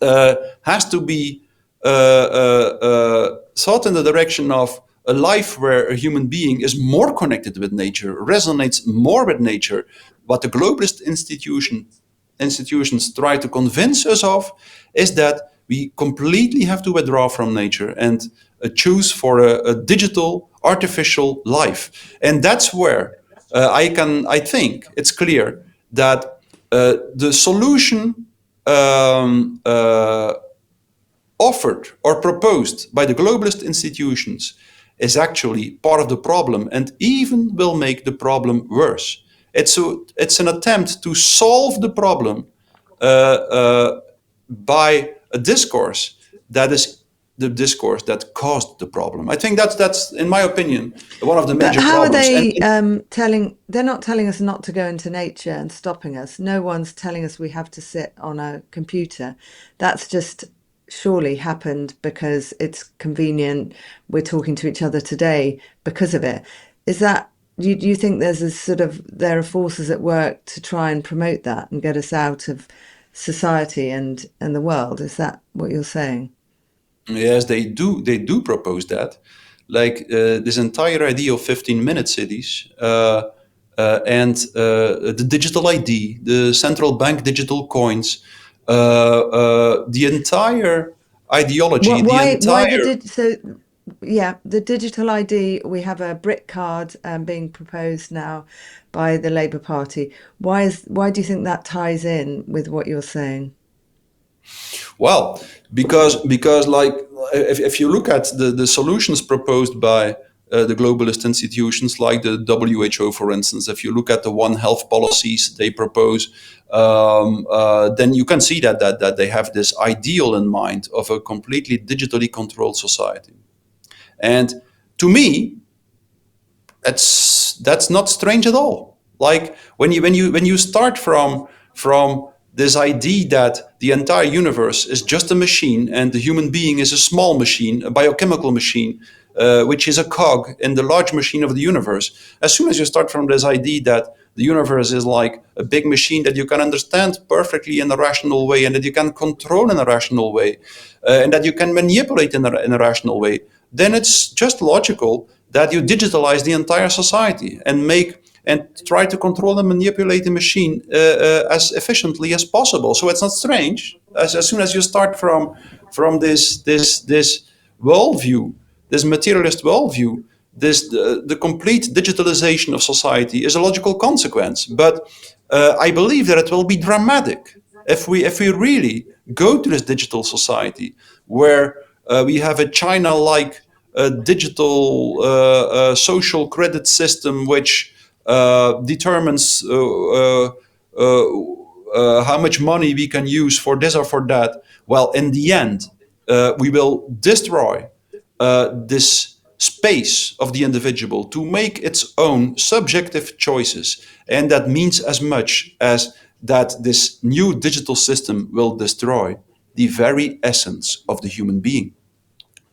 has to be thought in the direction of a life where a human being is more connected with nature, resonates more with nature. What the globalist institutions try to convince us of is that we completely have to withdraw from nature and choose for a digital, artificial life. And that's where I think it's clear that the solution offered or proposed by the globalist institutions is actually part of the problem and even will make the problem worse. It's an attempt to solve the problem by a discourse that is the discourse that caused the problem. I think that's in my opinion, one of the major How problems. are they they're not telling us not to go into nature and stopping us. No one's telling us we have to sit on a computer. That's just surely happened because it's convenient. We're talking to each other today because of it. Is that, do you think there's there are forces at work to try and promote that and get us out of society and the world? Is that what you're saying? Yes, they do propose that. This entire idea of 15-minute cities the digital ID, the central bank digital coins, the entire ideology, the Why entire. the digital ID? We have a brick card being proposed now by the Labour Party. Why do you think that ties in with what you're saying? Well, because like if you look at the solutions proposed by the globalist institutions like the WHO, for instance, if you look at the One Health policies they propose, then you can see that they have this ideal in mind of a completely digitally controlled society. And to me, that's not strange at all. Like when you start from this idea that the entire universe is just a machine and the human being is a small machine, a biochemical machine, which is a cog in the large machine of the universe. As soon as you start from this idea that the universe is like a big machine that you can understand perfectly in a rational way and that you can control in a rational way, and that you can manipulate in a rational way, then it's just logical that you digitalize the entire society and try to control and manipulate the machine as efficiently as possible. So it's not strange. As soon as you start from this worldview, this materialist worldview, the complete digitalization of society is a logical consequence. But I believe that it will be dramatic if we really go to this digital society where we have a China-like digital social credit system which determines how much money we can use for this or for that. Well, in the end, we will destroy this space of the individual to make its own subjective choices. And that means as much as that this new digital system will destroy the very essence of the human being.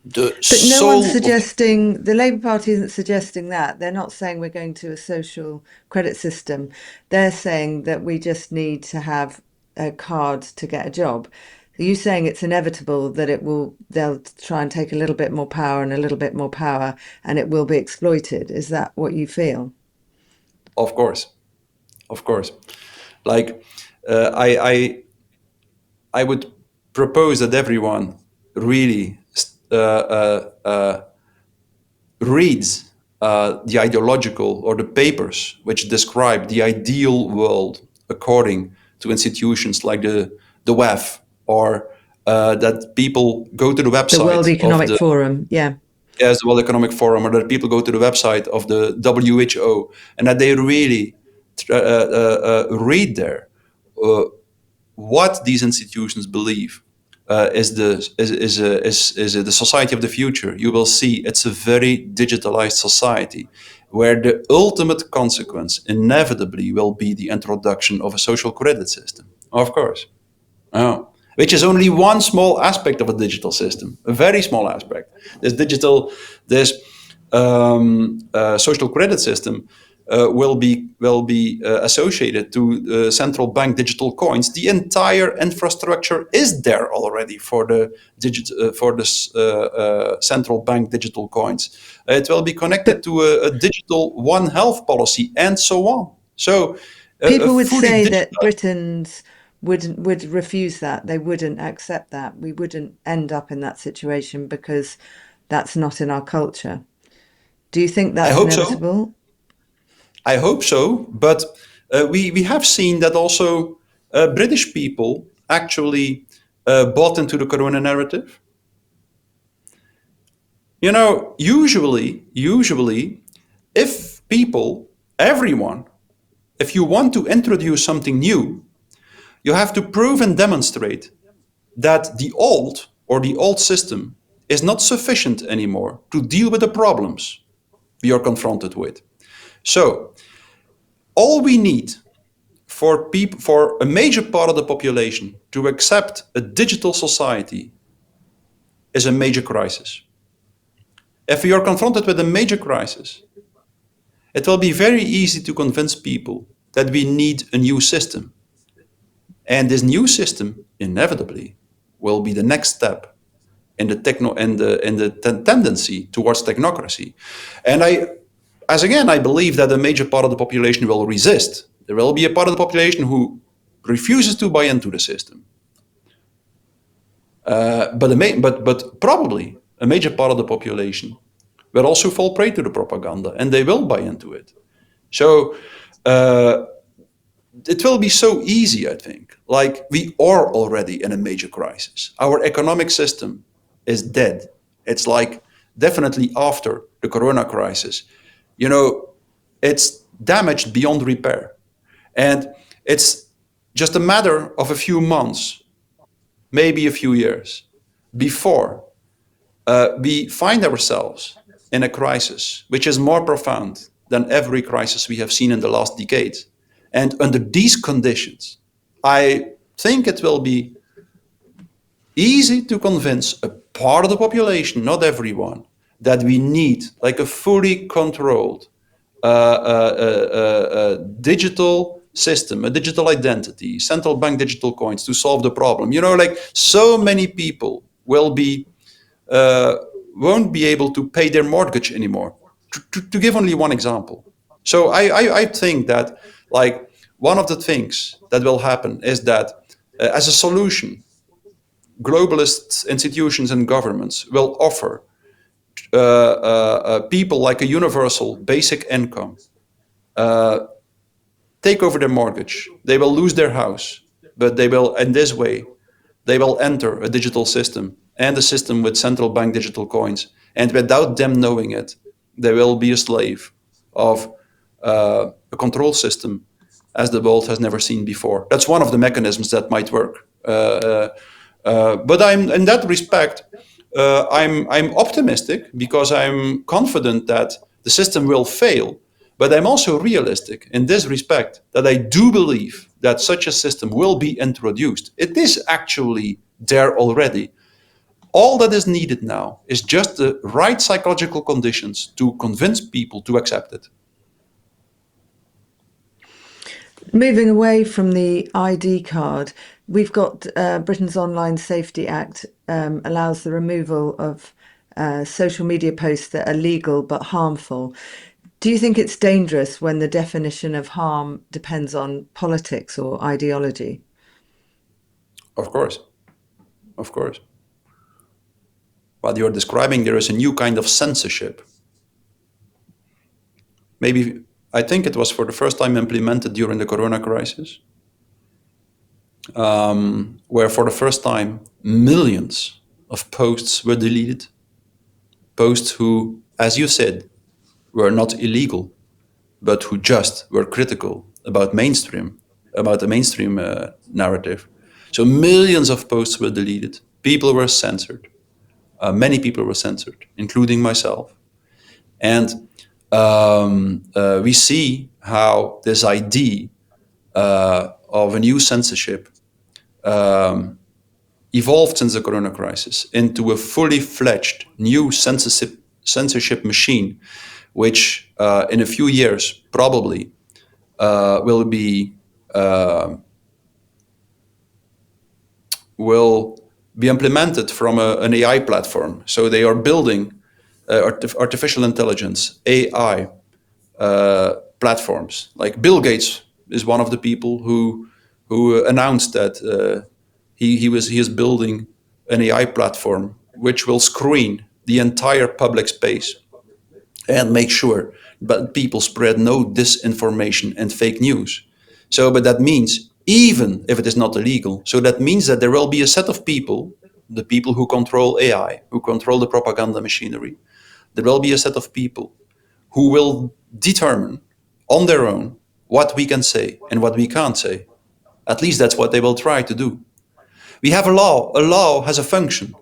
But no one's suggesting, the Labour Party isn't suggesting that. They're not saying we're going to a social credit system. They're saying that we just need to have a card to get a job. Are you saying it's inevitable that they'll try and take a little bit more power and a little bit more power and it will be exploited? Is that what you feel? Of course. Like, I would propose that everyone really reads the ideological or the papers which describe the ideal world according to institutions like the WEF, or that people go to the website. The World Economic Forum, yeah. Yes, the World Economic Forum, or that people go to the website of the WHO and that they really read there what these institutions believe is the society of the future. You will see it's a very digitalized society where the ultimate consequence inevitably will be the introduction of a social credit system. Of course. Oh. Which is only one small aspect of a digital system, a very small aspect. This social credit system will be associated to central bank digital coins. The entire infrastructure is there already for the central bank digital coins. It will be connected to a digital One Health policy and so on. So people would say that Britons would refuse that. They wouldn't accept that. We wouldn't end up in that situation because that's not in our culture. Do you think that's inevitable? I hope so, but we have seen that also British people actually bought into the Corona narrative. You know, usually, if you want to introduce something new, you have to prove and demonstrate that the old system is not sufficient anymore to deal with the problems we are confronted with. So, all we need for a major part of the population to accept a digital society is a major crisis. If we are confronted with a major crisis, it will be very easy to convince people that we need a new system. And this new system inevitably will be the next step in the tendency towards technocracy. And as again, I believe that a major part of the population will resist. There will be a part of the population who refuses to buy into the system. But probably a major part of the population will also fall prey to the propaganda, and they will buy into it. So it will be so easy, I think. Like, we are already in a major crisis. Our economic system is dead. It's like definitely after the corona crisis. You know, it's damaged beyond repair. And it's just a matter of a few months, maybe a few years, before we find ourselves in a crisis which is more profound than every crisis we have seen in the last decades. And under these conditions, I think it will be easy to convince a part of the population, not everyone, that we need like a fully controlled digital system, a digital identity, central bank digital coins to solve the problem. You know, like, so many people will be won't be able to pay their mortgage anymore. To give only one example. So I think that, like, one of the things that will happen is that as a solution, globalist institutions and governments will offer people like a universal basic income, take over their mortgage. They will lose their house, but they will, in this way, they will enter a digital system, and a system with central bank digital coins. And without them knowing it, they will be a slave of a control system as the world has never seen before. That's one of the mechanisms that might work. But I'm, in that respect, I'm optimistic because I'm confident that the system will fail. But I'm also realistic in this respect, that I do believe that such a system will be introduced. It is actually there already. All that is needed now is just the right psychological conditions to convince people to accept it. Moving away from the ID card, we've got Britain's Online Safety Act allows the removal of social media posts that are legal but harmful. Do you think it's dangerous when the definition of harm depends on politics or ideology? Of course. Of course. What you're describing, there is a new kind of censorship. Maybe, I think it was for the first time implemented during the corona crisis, where for the first time millions of posts were deleted. Posts who, as you said, were not illegal, but who just were critical about the mainstream narrative. So millions of posts were deleted. People were censored. Many people were censored, including myself. And we see how this idea of a new censorship evolved since the corona crisis into a fully fledged new censorship machine, which in a few years probably will be implemented from an AI platform. So they are building artificial intelligence, AI platforms. Like Bill Gates is one of the people who announced that he is building an AI platform which will screen the entire public space and make sure that people spread no disinformation and fake news. So, but that means, even if it is not illegal, so that means that there will be a set of people, the people who control AI, who control the propaganda machinery, there will be a set of people who will determine on their own what we can say and what we can't say. At least that's what they will try to do. We have a law. A law has a function.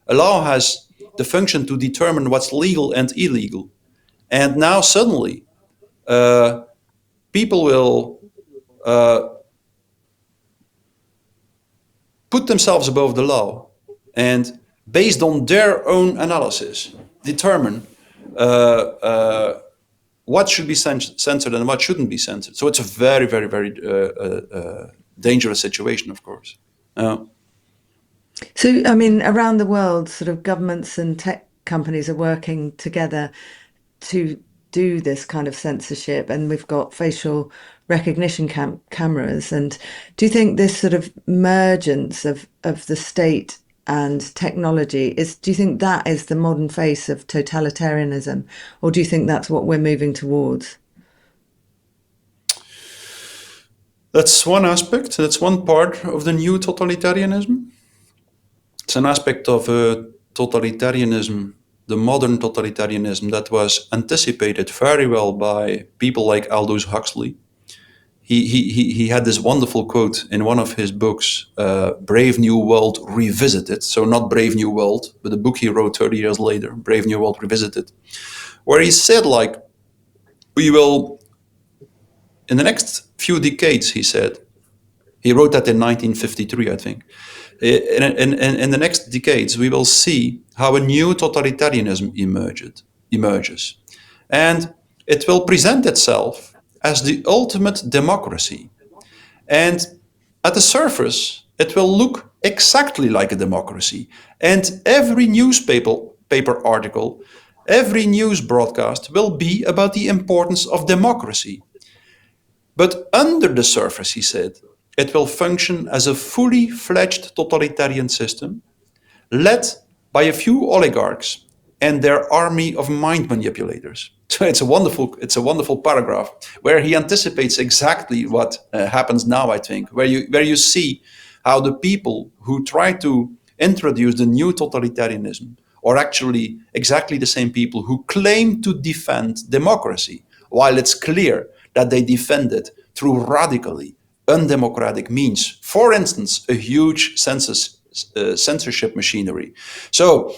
A law has the function to determine what's legal and illegal. And now suddenly, people will put themselves above the law and, based on their own analysis, determine what should be censored and what shouldn't be censored. So it's a very, very, very dangerous situation, of course. So, I mean, around the world, sort of governments and tech companies are working together to do this kind of censorship, and we've got facial recognition cameras. And do you think this sort of emergence of the state and technology do you think that is the modern face of totalitarianism, or do you think that's what we're moving towards? That's one aspect, that's one part of the new totalitarianism. It's an aspect of totalitarianism, the modern totalitarianism, that was anticipated very well by people like Aldous Huxley. He had this wonderful quote in one of his books, Brave New World Revisited. So not Brave New World, but the book he wrote 30 years later, Brave New World Revisited, where he said, like, we will, in the next few decades, he said, he wrote that in 1953, I think, in the next decades, we will see how a new totalitarianism emerges. And it will present itself as the ultimate democracy. And at the surface, it will look exactly like a democracy. And every newspaper article, every news broadcast will be about the importance of democracy. But under the surface, he said, it will function as a fully fledged totalitarian system led by a few oligarchs and their army of mind manipulators. So it's a wonderful paragraph where he anticipates exactly what happens now, I think, where you see how the people who try to introduce the new totalitarianism are actually exactly the same people who claim to defend democracy, while it's clear that they defend it through radically undemocratic means. For instance, a huge censorship machinery. So,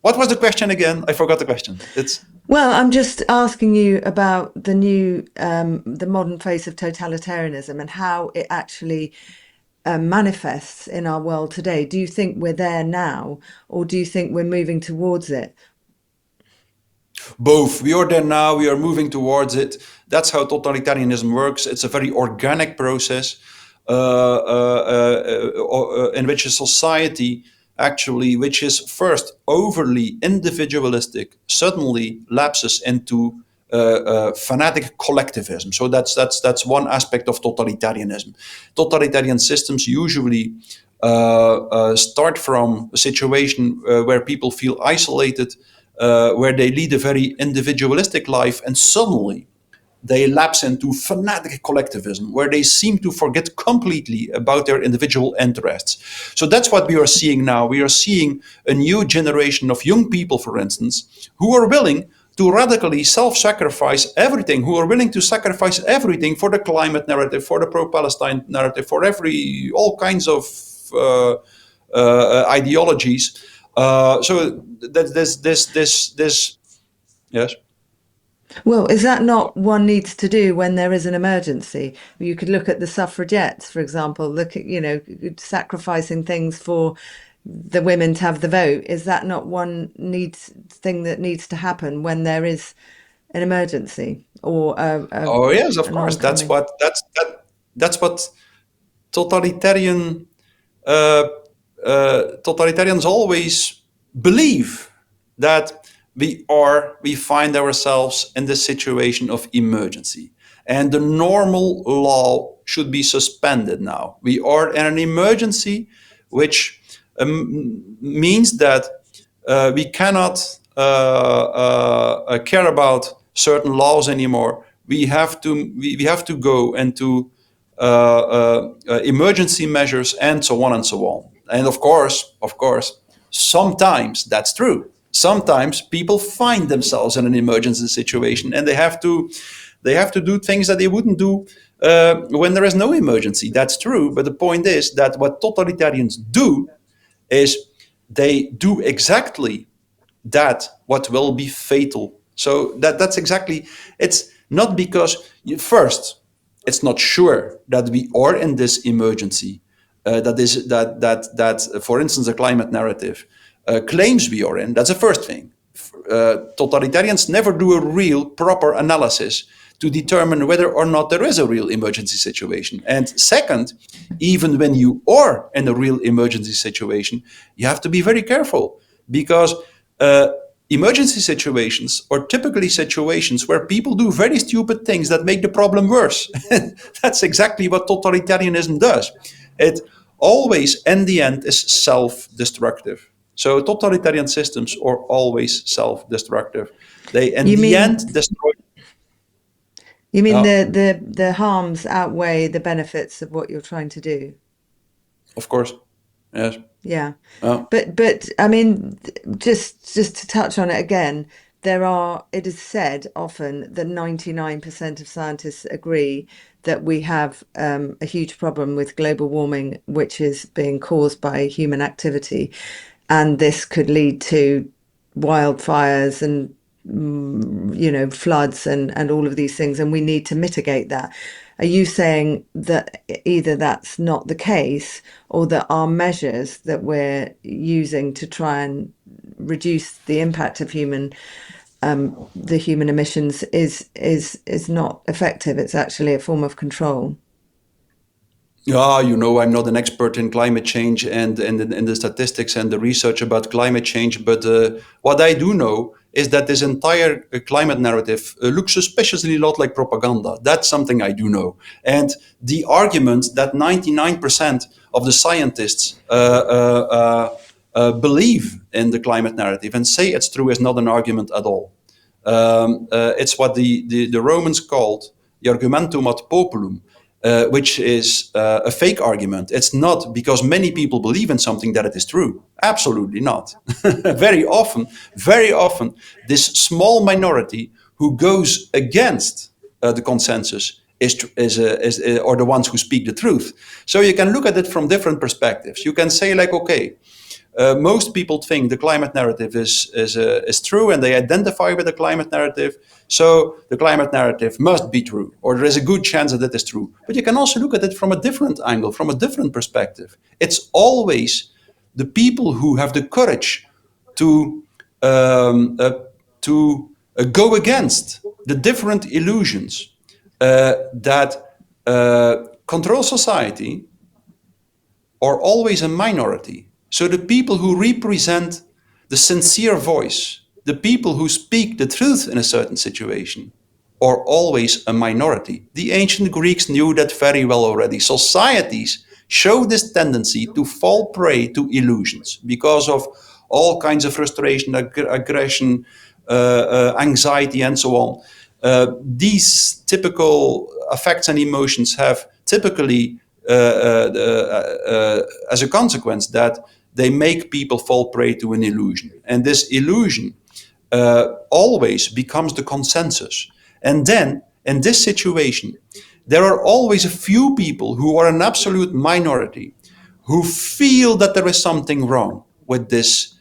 what was the question again? I forgot the question. Well, I'm just asking you about the modern face of totalitarianism and how it actually manifests in our world today. Do you think we're there now, or do you think we're moving towards it? Both. We are there now, we are moving towards it. That's how totalitarianism works. It's a very organic process in which a society actually, which is first overly individualistic, suddenly lapses into fanatic collectivism. So that's one aspect of totalitarianism. Totalitarian systems usually start from a situation where people feel isolated, where they lead a very individualistic life, and suddenly they lapse into fanatic collectivism, where they seem to forget completely about their individual interests. So that's what we are seeing now. We are seeing a new generation of young people, for instance, who are willing to radically self-sacrifice everything, who are willing to sacrifice everything for the climate narrative, for the pro-Palestine narrative, for all kinds of ideologies. So this, yes. Well, is that not one needs to do when there is an emergency? You could look at the suffragettes, for example, look at, sacrificing things for the women to have the vote. Is that not one thing that needs to happen when there is an emergency or oh yes, of course. That's what totalitarians always believe, that we find ourselves in this situation of emergency, and the normal law should be suspended now. We are in an emergency, which means that we cannot care about certain laws anymore. We have to go into emergency measures, and so on and so on. And of course, sometimes that's true. Sometimes people find themselves in an emergency situation, and they have to do things that they wouldn't do when there is no emergency. That's true. But the point is that what totalitarians do is they do exactly that what will be fatal. So that's exactly. It's not because first, it's not sure that we are in this emergency. That for instance, a climate narrative claims we are in. That's the first thing. Totalitarians never do a real proper analysis to determine whether or not there is a real emergency situation. And second, even when you are in a real emergency situation, you have to be very careful, because emergency situations are typically situations where people do very stupid things that make the problem worse. That's exactly what totalitarianism does. It always, in the end, is self-destructive. So totalitarian systems are always self-destructive. They, in You the mean end, destroy. you mean Uh, the harms outweigh the benefits of what you're trying to do? of course, yes. Yeah. Uh, But I mean, just to touch on it again, it is said often that 99% of scientists agree that we have a huge problem with global warming, which is being caused by human activity. And this could lead to wildfires and floods and all of these things, and we need to mitigate that. Are you saying that either that's not the case, or that our measures that we're using to try and reduce the impact of the human emissions is not effective? It's actually a form of control. Yeah, I'm not an expert in climate change and in the statistics and the research about climate change, but what I do know is that this entire climate narrative looks suspiciously a lot like propaganda. That's something I do know. And the argument that 99% of the scientists believe in the climate narrative and say it's true is not an argument at all. It's what the Romans called the argumentum ad populum, which is a fake argument. It's not because many people believe in something that it is true. Absolutely not. very often, this small minority who goes against the consensus are the ones who speak the truth. So you can look at it from different perspectives. You can say like, okay, most people think the climate narrative is true, and they identify with the climate narrative. So the climate narrative must be true, or there is a good chance that it is true. But you can also look at it from a different angle, from a different perspective. It's always the people who have the courage to go against the different illusions that control society are always a minority. So the people who represent the sincere voice, the people who speak the truth in a certain situation, are always a minority. The ancient Greeks knew that very well already. Societies show this tendency to fall prey to illusions because of all kinds of frustration, aggression, anxiety, and so on. These typical affects and emotions have typically as a consequence that they make people fall prey to an illusion. And this illusion always becomes the consensus. And then, in this situation, there are always a few people who are an absolute minority who feel that there is something wrong with this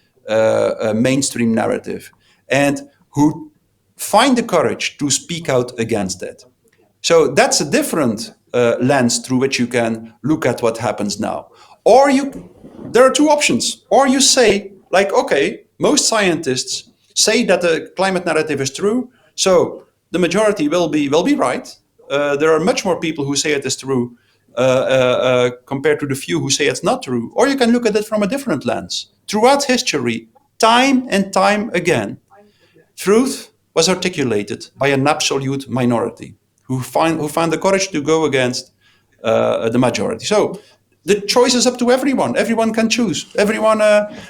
mainstream narrative and who find the courage to speak out against it. So that's a different lens through which you can look at what happens now. There are two options. Or you say, like, okay, most scientists say that the climate narrative is true, so the majority will be right. There are much more people who say it is true compared to the few who say it's not true. Or you can look at it from a different lens. Throughout history, time and time again, truth was articulated by an absolute minority who find the courage to go against the majority. So the choice is up to everyone. Everyone can choose. Everyone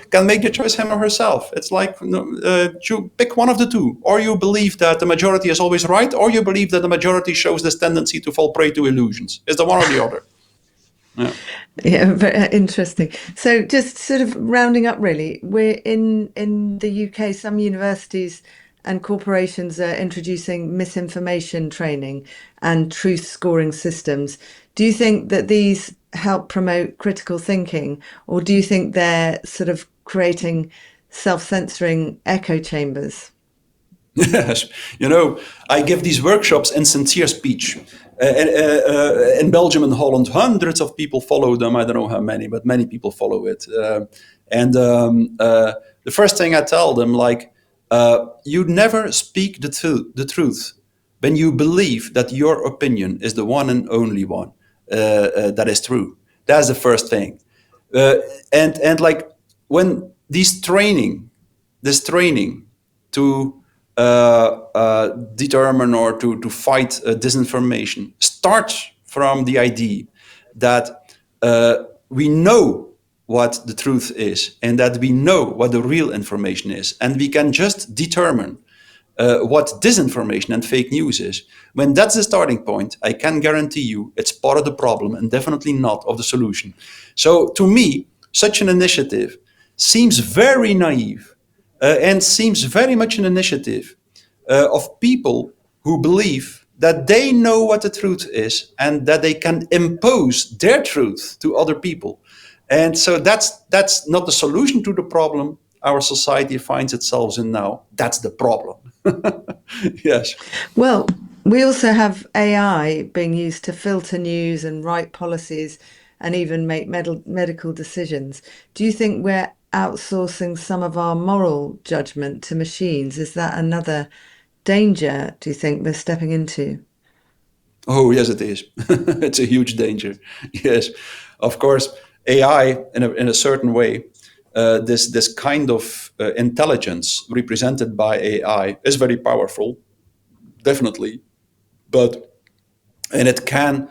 can make the choice him or herself. It's like pick one of the two. Or you believe that the majority is always right, or you believe that the majority shows this tendency to fall prey to illusions. It's the one or the other. Yeah. Yeah, very interesting. So just sort of rounding up, really, we're in the UK, some universities and corporations are introducing misinformation training and truth scoring systems. Do you think that these help promote critical thinking, or do you think they're sort of creating self-censoring echo chambers? Yes, I give these workshops in sincere speech. In Belgium and Holland, hundreds of people follow them. I don't know how many, but many people follow it. The first thing I tell them, like, you never speak the truth when you believe that your opinion is the one and only one that is true. That's the first thing. And like when this training to determine or to fight disinformation starts from the idea that we know what the truth is and that we know what the real information is, and we can just determine what disinformation and fake news is. When that's the starting point, I can guarantee you it's part of the problem and definitely not of the solution. So to me, such an initiative seems very naive and seems very much an initiative of people who believe that they know what the truth is and that they can impose their truth to other people. And so that's not the solution to the problem our society finds itself in now. That's the problem. Yes. Well, we also have AI being used to filter news and write policies and even make medical decisions. Do you think we're outsourcing some of our moral judgment to machines? Is that another danger, do you think, we're stepping into? Oh, yes, it is. It's a huge danger. Yes, of course, AI in a certain way, this kind of intelligence represented by AI is very powerful, definitely, and it can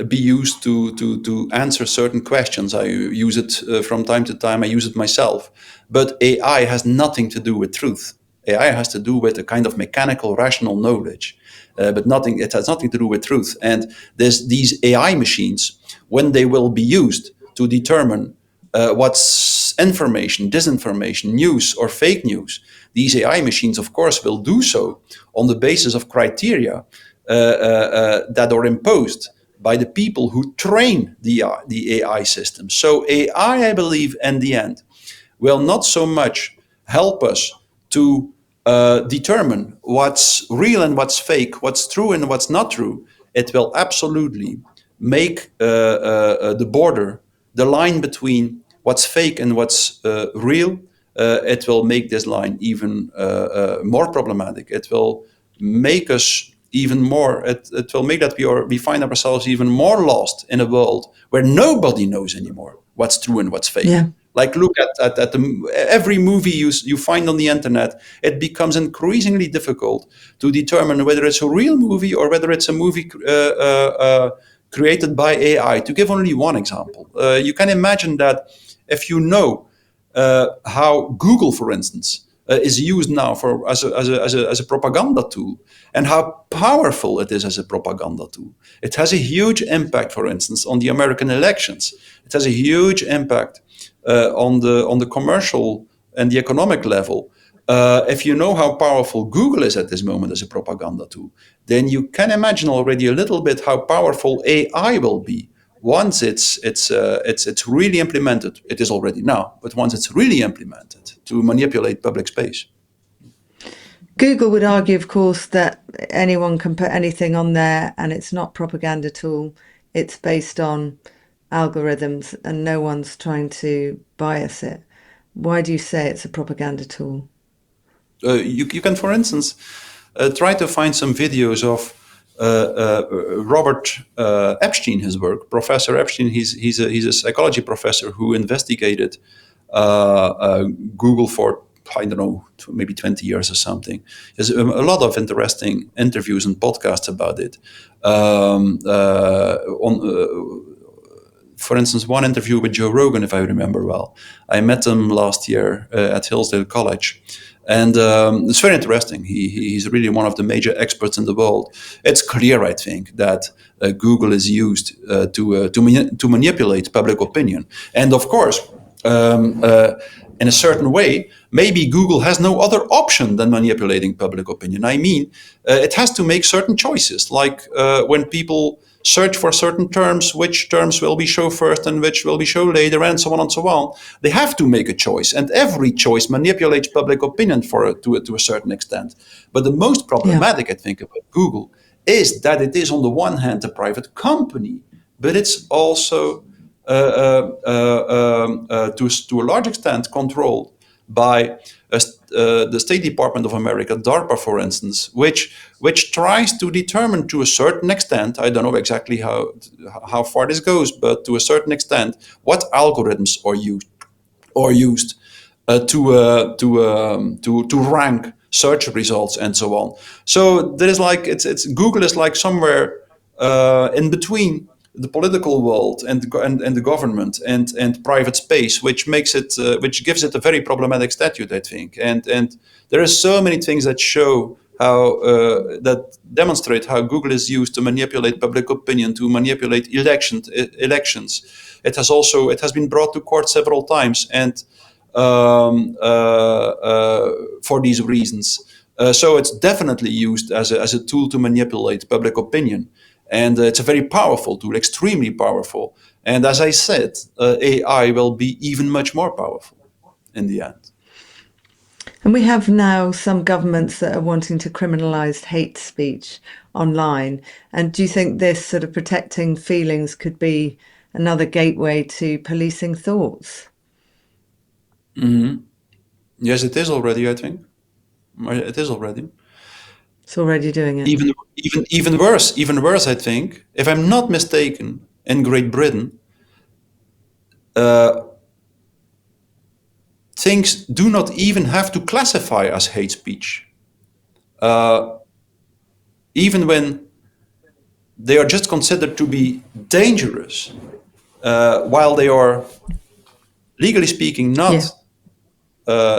be used to answer certain questions. I use it from time to time. I use it myself, but AI has nothing to do with truth. AI has to do with a kind of mechanical, rational knowledge, but nothing. It has nothing to do with truth. And these AI machines, when they will be used to determine what's information, disinformation, news, or fake news, these AI machines, of course, will do so on the basis of criteria that are imposed by the people who train the AI system. So AI, I believe, in the end, will not so much help us to determine what's real and what's fake, what's true and what's not true. It will absolutely make the border, the line between what's fake and what's real. It will make this line even more problematic. It will make us even more. It will make that we find ourselves even more lost in a world where nobody knows anymore what's true and what's fake. Yeah. Like look at every movie you find on the internet. It becomes increasingly difficult to determine whether it's a real movie or whether it's a movie created by AI. To give only one example, you can imagine that if you know how Google, for instance, is used now as a propaganda tool, and how powerful it is as a propaganda tool. It has a huge impact, for instance, on the American elections. It has a huge impact on the commercial and the economic level. If you know how powerful Google is at this moment as a propaganda tool, then you can imagine already a little bit how powerful AI will be once it's really implemented. It is already now, but once it's really implemented to manipulate public space. Google would argue, of course, that anyone can put anything on there and it's not propaganda tool. It's based on algorithms and no one's trying to bias it. Why do you say it's a propaganda tool? You can, for instance, try to find some videos of Robert Epstein, his work. Professor Epstein, he's a psychology professor who investigated Google for, I don't know, maybe 20 years or something. There's a lot of interesting interviews and podcasts about it. For instance, one interview with Joe Rogan, if I remember well. I met him last year at Hillsdale College. And it's very interesting. He's really one of the major experts in the world. It's clear, I think, that Google is used to manipulate public opinion. And of course, in a certain way, maybe Google has no other option than manipulating public opinion. I mean, it has to make certain choices, like when people search for certain terms, which terms will be shown first and which will be shown later, and so on and so on. They have to make a choice, and every choice manipulates public opinion to a certain extent. But the most problematic, I think, about Google is that it is on the one hand a private company, but it's also to a large extent controlled by the State Department of America, DARPA, for instance, which tries to determine to a certain extent, I don't know exactly how far this goes, but to a certain extent, what algorithms are used to rank search results and so on. So there is like it's Google is like somewhere in between the political world and the government and private space, which makes it which gives it a very problematic statute, I think. And there are so many things that show how that demonstrate how Google is used to manipulate public opinion, to manipulate elections. It has been brought to court several times, and for these reasons. So it's definitely used as a tool to manipulate public opinion. And it's a very powerful tool, extremely powerful. And as I said, AI will be even much more powerful in the end. And we have now some governments that are wanting to criminalise hate speech online. And do you think this sort of protecting feelings could be another gateway to policing thoughts? Mm-hmm. Yes, it is already, I think. It is already. It's already doing it. Even worse, I think. If I'm not mistaken, in Great Britain, things do not even have to classify as hate speech. Even when they are just considered to be dangerous, while they are, legally speaking, not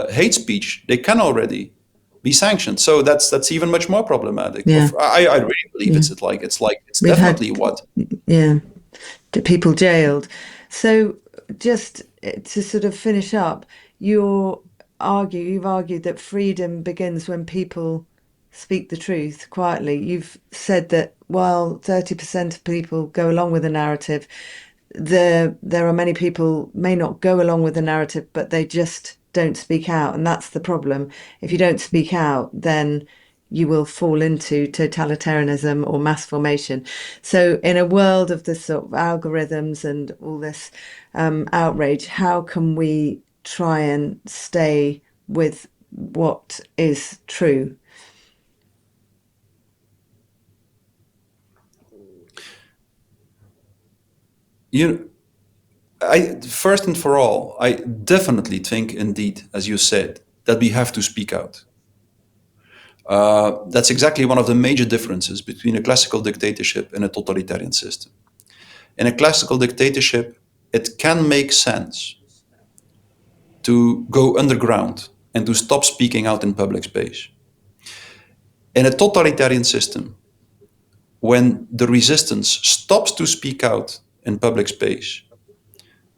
hate speech, they can already be sanctioned. So that's even much more problematic. Yeah. I really believe it's We've definitely had, what. Yeah, the people jailed. So just to sort of finish up, you've argued that freedom begins when people speak the truth quietly. You've said that while 30% of people go along with the narrative, there are many people may not go along with the narrative, but they just don't speak out, and that's the problem. If you don't speak out, then you will fall into totalitarianism or mass formation. So in a world of this sort of algorithms and all this outrage, how can we try and stay with what is true? First and for all, I definitely think, indeed, as you said, that we have to speak out. That's exactly one of the major differences between a classical dictatorship and a totalitarian system. In a classical dictatorship, it can make sense to go underground and to stop speaking out in public space. In a totalitarian system, when the resistance stops to speak out in public space,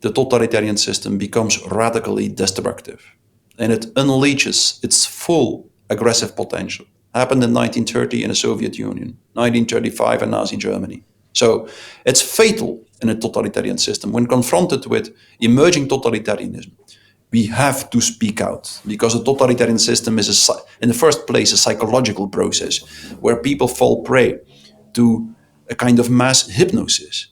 the totalitarian system becomes radically destructive, and it unleashes its full aggressive potential. Happened in 1930 in the Soviet Union, 1935 in Nazi Germany. So it's fatal in a totalitarian system. When confronted with emerging totalitarianism, we have to speak out, because a totalitarian system is, in the first place, a psychological process where people fall prey to a kind of mass hypnosis,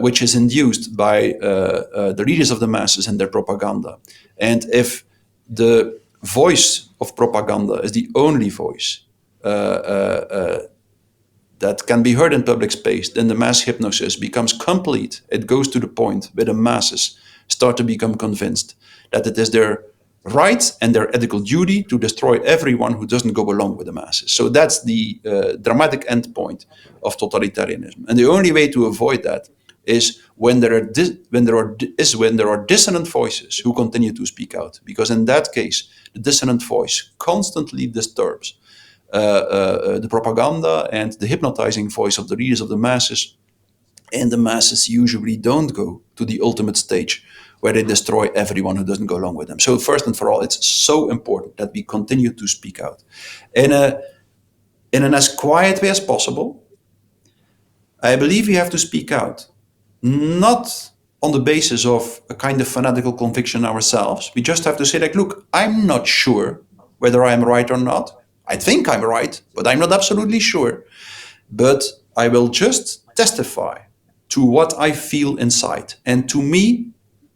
which is induced by the leaders of the masses and their propaganda. And if the voice of propaganda is the only voice that can be heard in public space, then the mass hypnosis becomes complete. It goes to the point where the masses start to become convinced that it is their right and their ethical duty to destroy everyone who doesn't go along with the masses. So that's the dramatic end point of totalitarianism. And the only way to avoid that is when there are dissonant voices who continue to speak out, because in that case, the dissonant voice constantly disturbs the propaganda and the hypnotizing voice of the leaders of the masses, and the masses usually don't go to the ultimate stage where they destroy everyone who doesn't go along with them. So first and for all, it's so important that we continue to speak out in an as quiet way as possible. I believe we have to speak out, not on the basis of a kind of fanatical conviction ourselves. We just have to say, like, look, I'm not sure whether I'm right or not. I think I'm right, but I'm not absolutely sure. But I will just testify to what I feel inside. And to me,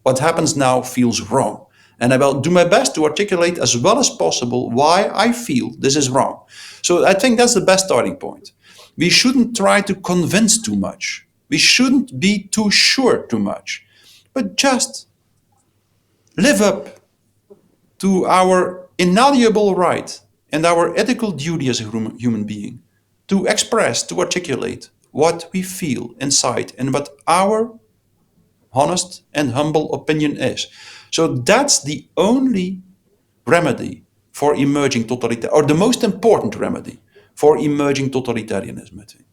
what happens now feels wrong. And I will do my best to articulate as well as possible why I feel this is wrong. So I think that's the best starting point. We shouldn't try to convince too much. We shouldn't be too sure too much, but just live up to our inalienable right and our ethical duty as a human being to express, to articulate what we feel inside and what our honest and humble opinion is. So that's the only remedy for emerging totalitarianism, or the most important remedy for emerging totalitarianism, I think.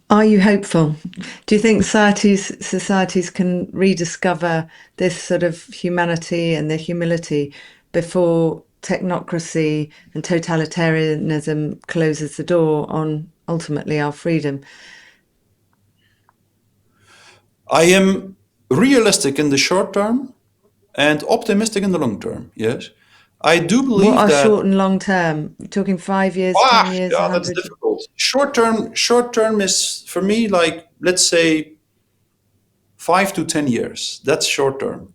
Are you hopeful? Do you think societies can rediscover this sort of humanity and the humility before technocracy and totalitarianism closes the door on ultimately our freedom? I am realistic in the short term and optimistic in the long term, yes. I do What believe are that. short and long term? You're talking 5 years, 10 years, Yeah, that's 100? difficult. Short term is for me like, let's say, 5 to 10 years. That's short term.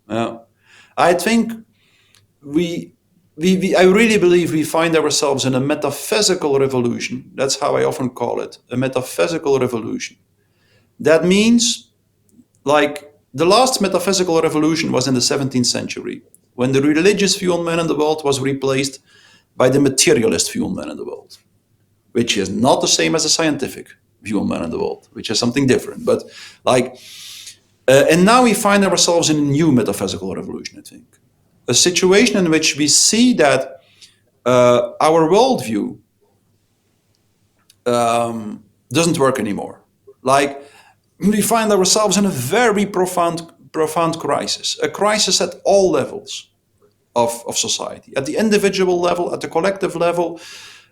I think I really believe we find ourselves in a metaphysical revolution. That's how I often call it, a metaphysical revolution. That means, like, the last metaphysical revolution was in the 17th century, when the religious view on man in the world was replaced by the materialist view on man in the world, which is not the same as a scientific view on man in the world, which is something different. But and now we find ourselves in a new metaphysical revolution, I think. A situation in which we see that our worldview doesn't work anymore. Like, we find ourselves in a very profound crisis, a crisis at all levels of society, at the individual level, at the collective level.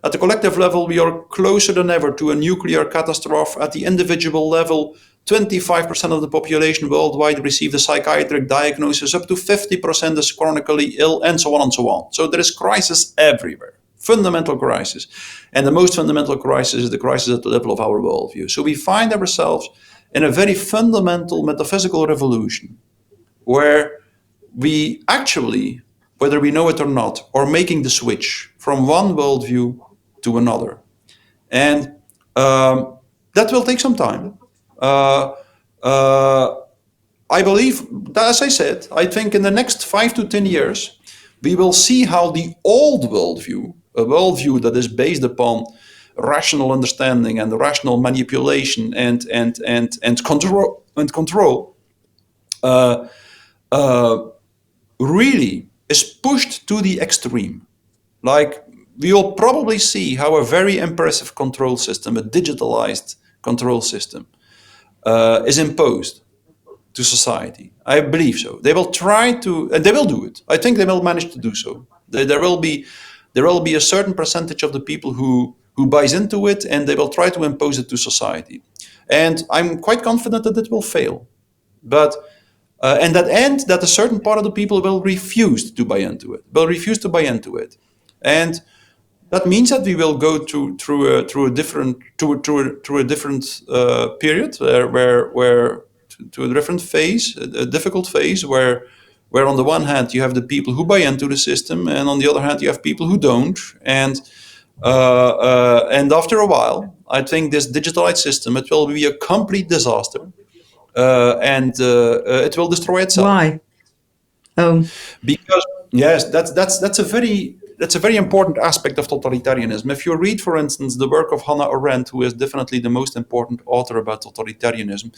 At the collective level, we are closer than ever to a nuclear catastrophe. At the individual level, 25% of the population worldwide receive a psychiatric diagnosis, up to 50% is chronically ill, and so on and so on. So there is crisis everywhere, fundamental crisis. And the most fundamental crisis is the crisis at the level of our worldview. So we find ourselves in a very fundamental metaphysical revolution where we actually, whether we know it or not, are making the switch from one worldview to another. And that will take some time. I believe, as I said, I think in the next 5 to 10 years, we will see how the old worldview, a worldview that is based upon rational understanding and rational manipulation and control, really is pushed to the extreme. Like, we will probably see how a very impressive control system, a digitalized control system, is imposed to society. I believe so. They will try to, and they will do it. I think they will manage to do so. There will be a certain percentage of the people who buys into it, and they will try to impose it to society. And I'm quite confident that it will fail. But and that a certain part of the people will refuse to buy into it. And that means that we will go through a different period where to a different phase, a difficult phase where on the one hand you have the people who buy into the system, and on the other hand you have people who don't. And after a while, I think this digitalized system, it will be a complete disaster, and it will destroy itself. Why? Oh, Because yes, that's a very important aspect of totalitarianism. If you read, for instance, the work of Hannah Arendt, who is definitely the most important author about totalitarianism,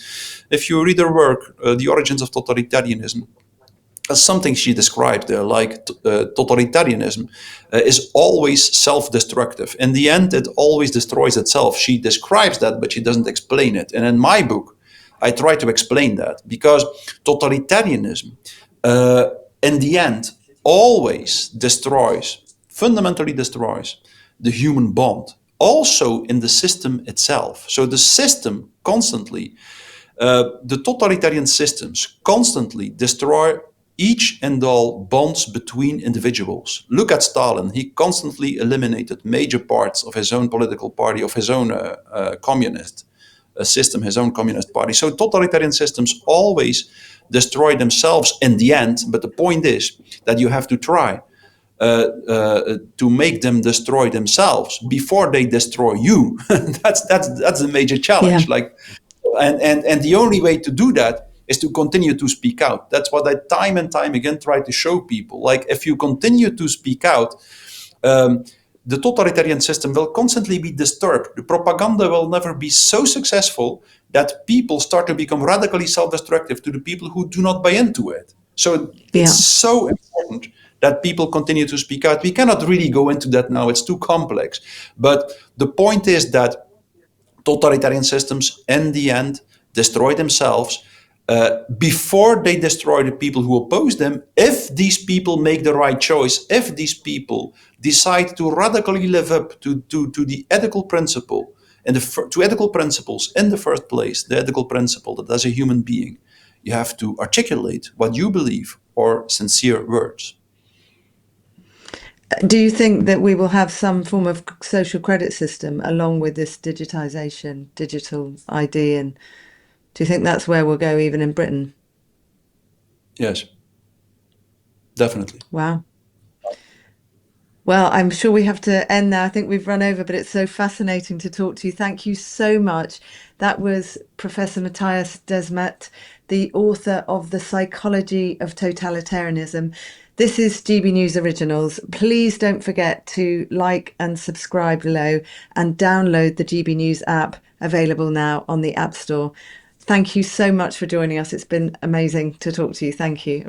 if you read her work, The Origins of Totalitarianism, something she described there, like totalitarianism is always self-destructive. In the end, it always destroys itself. She describes that, but she doesn't explain it. And in my book, I try to explain that, because totalitarianism, in the end, always fundamentally destroys the human bond, also in the system itself. So the system constantly, the totalitarian systems constantly destroy each and all bonds between individuals. Look at Stalin. He constantly eliminated major parts of his own political party, of his own communist system, his own communist party. So totalitarian systems always destroy themselves in the end, but the point is that you have to try to make them destroy themselves before they destroy you. That's the major challenge. Yeah. And the only way to do that is to continue to speak out. That's what I time and time again try to show people. Like, if you continue to speak out, the totalitarian system will constantly be disturbed. The propaganda will never be so successful that people start to become radically self-destructive to the people who do not buy into it. So it's so important that people continue to speak out. We cannot really go into that now. It's too complex. But the point is that totalitarian systems, in the end, destroy themselves before they destroy the people who oppose them. If these people make the right choice, if these people decide to radically live up to the ethical principle, and to ethical principles in the first place, the ethical principle that as a human being, you have to articulate what you believe or sincere words. Do you think that we will have some form of social credit system along with this digitization, digital ID? And do you think that's where we'll go even in Britain? Yes, definitely. Wow. Well, I'm sure we have to end now. I think we've run over, but it's so fascinating to talk to you. Thank you so much. That was Professor Mattias Desmet, the author of The Psychology of Totalitarianism. This is GB News Originals. Please don't forget to like and subscribe below and download the GB News app, available now on the App Store. Thank you so much for joining us. It's been amazing to talk to you. Thank you.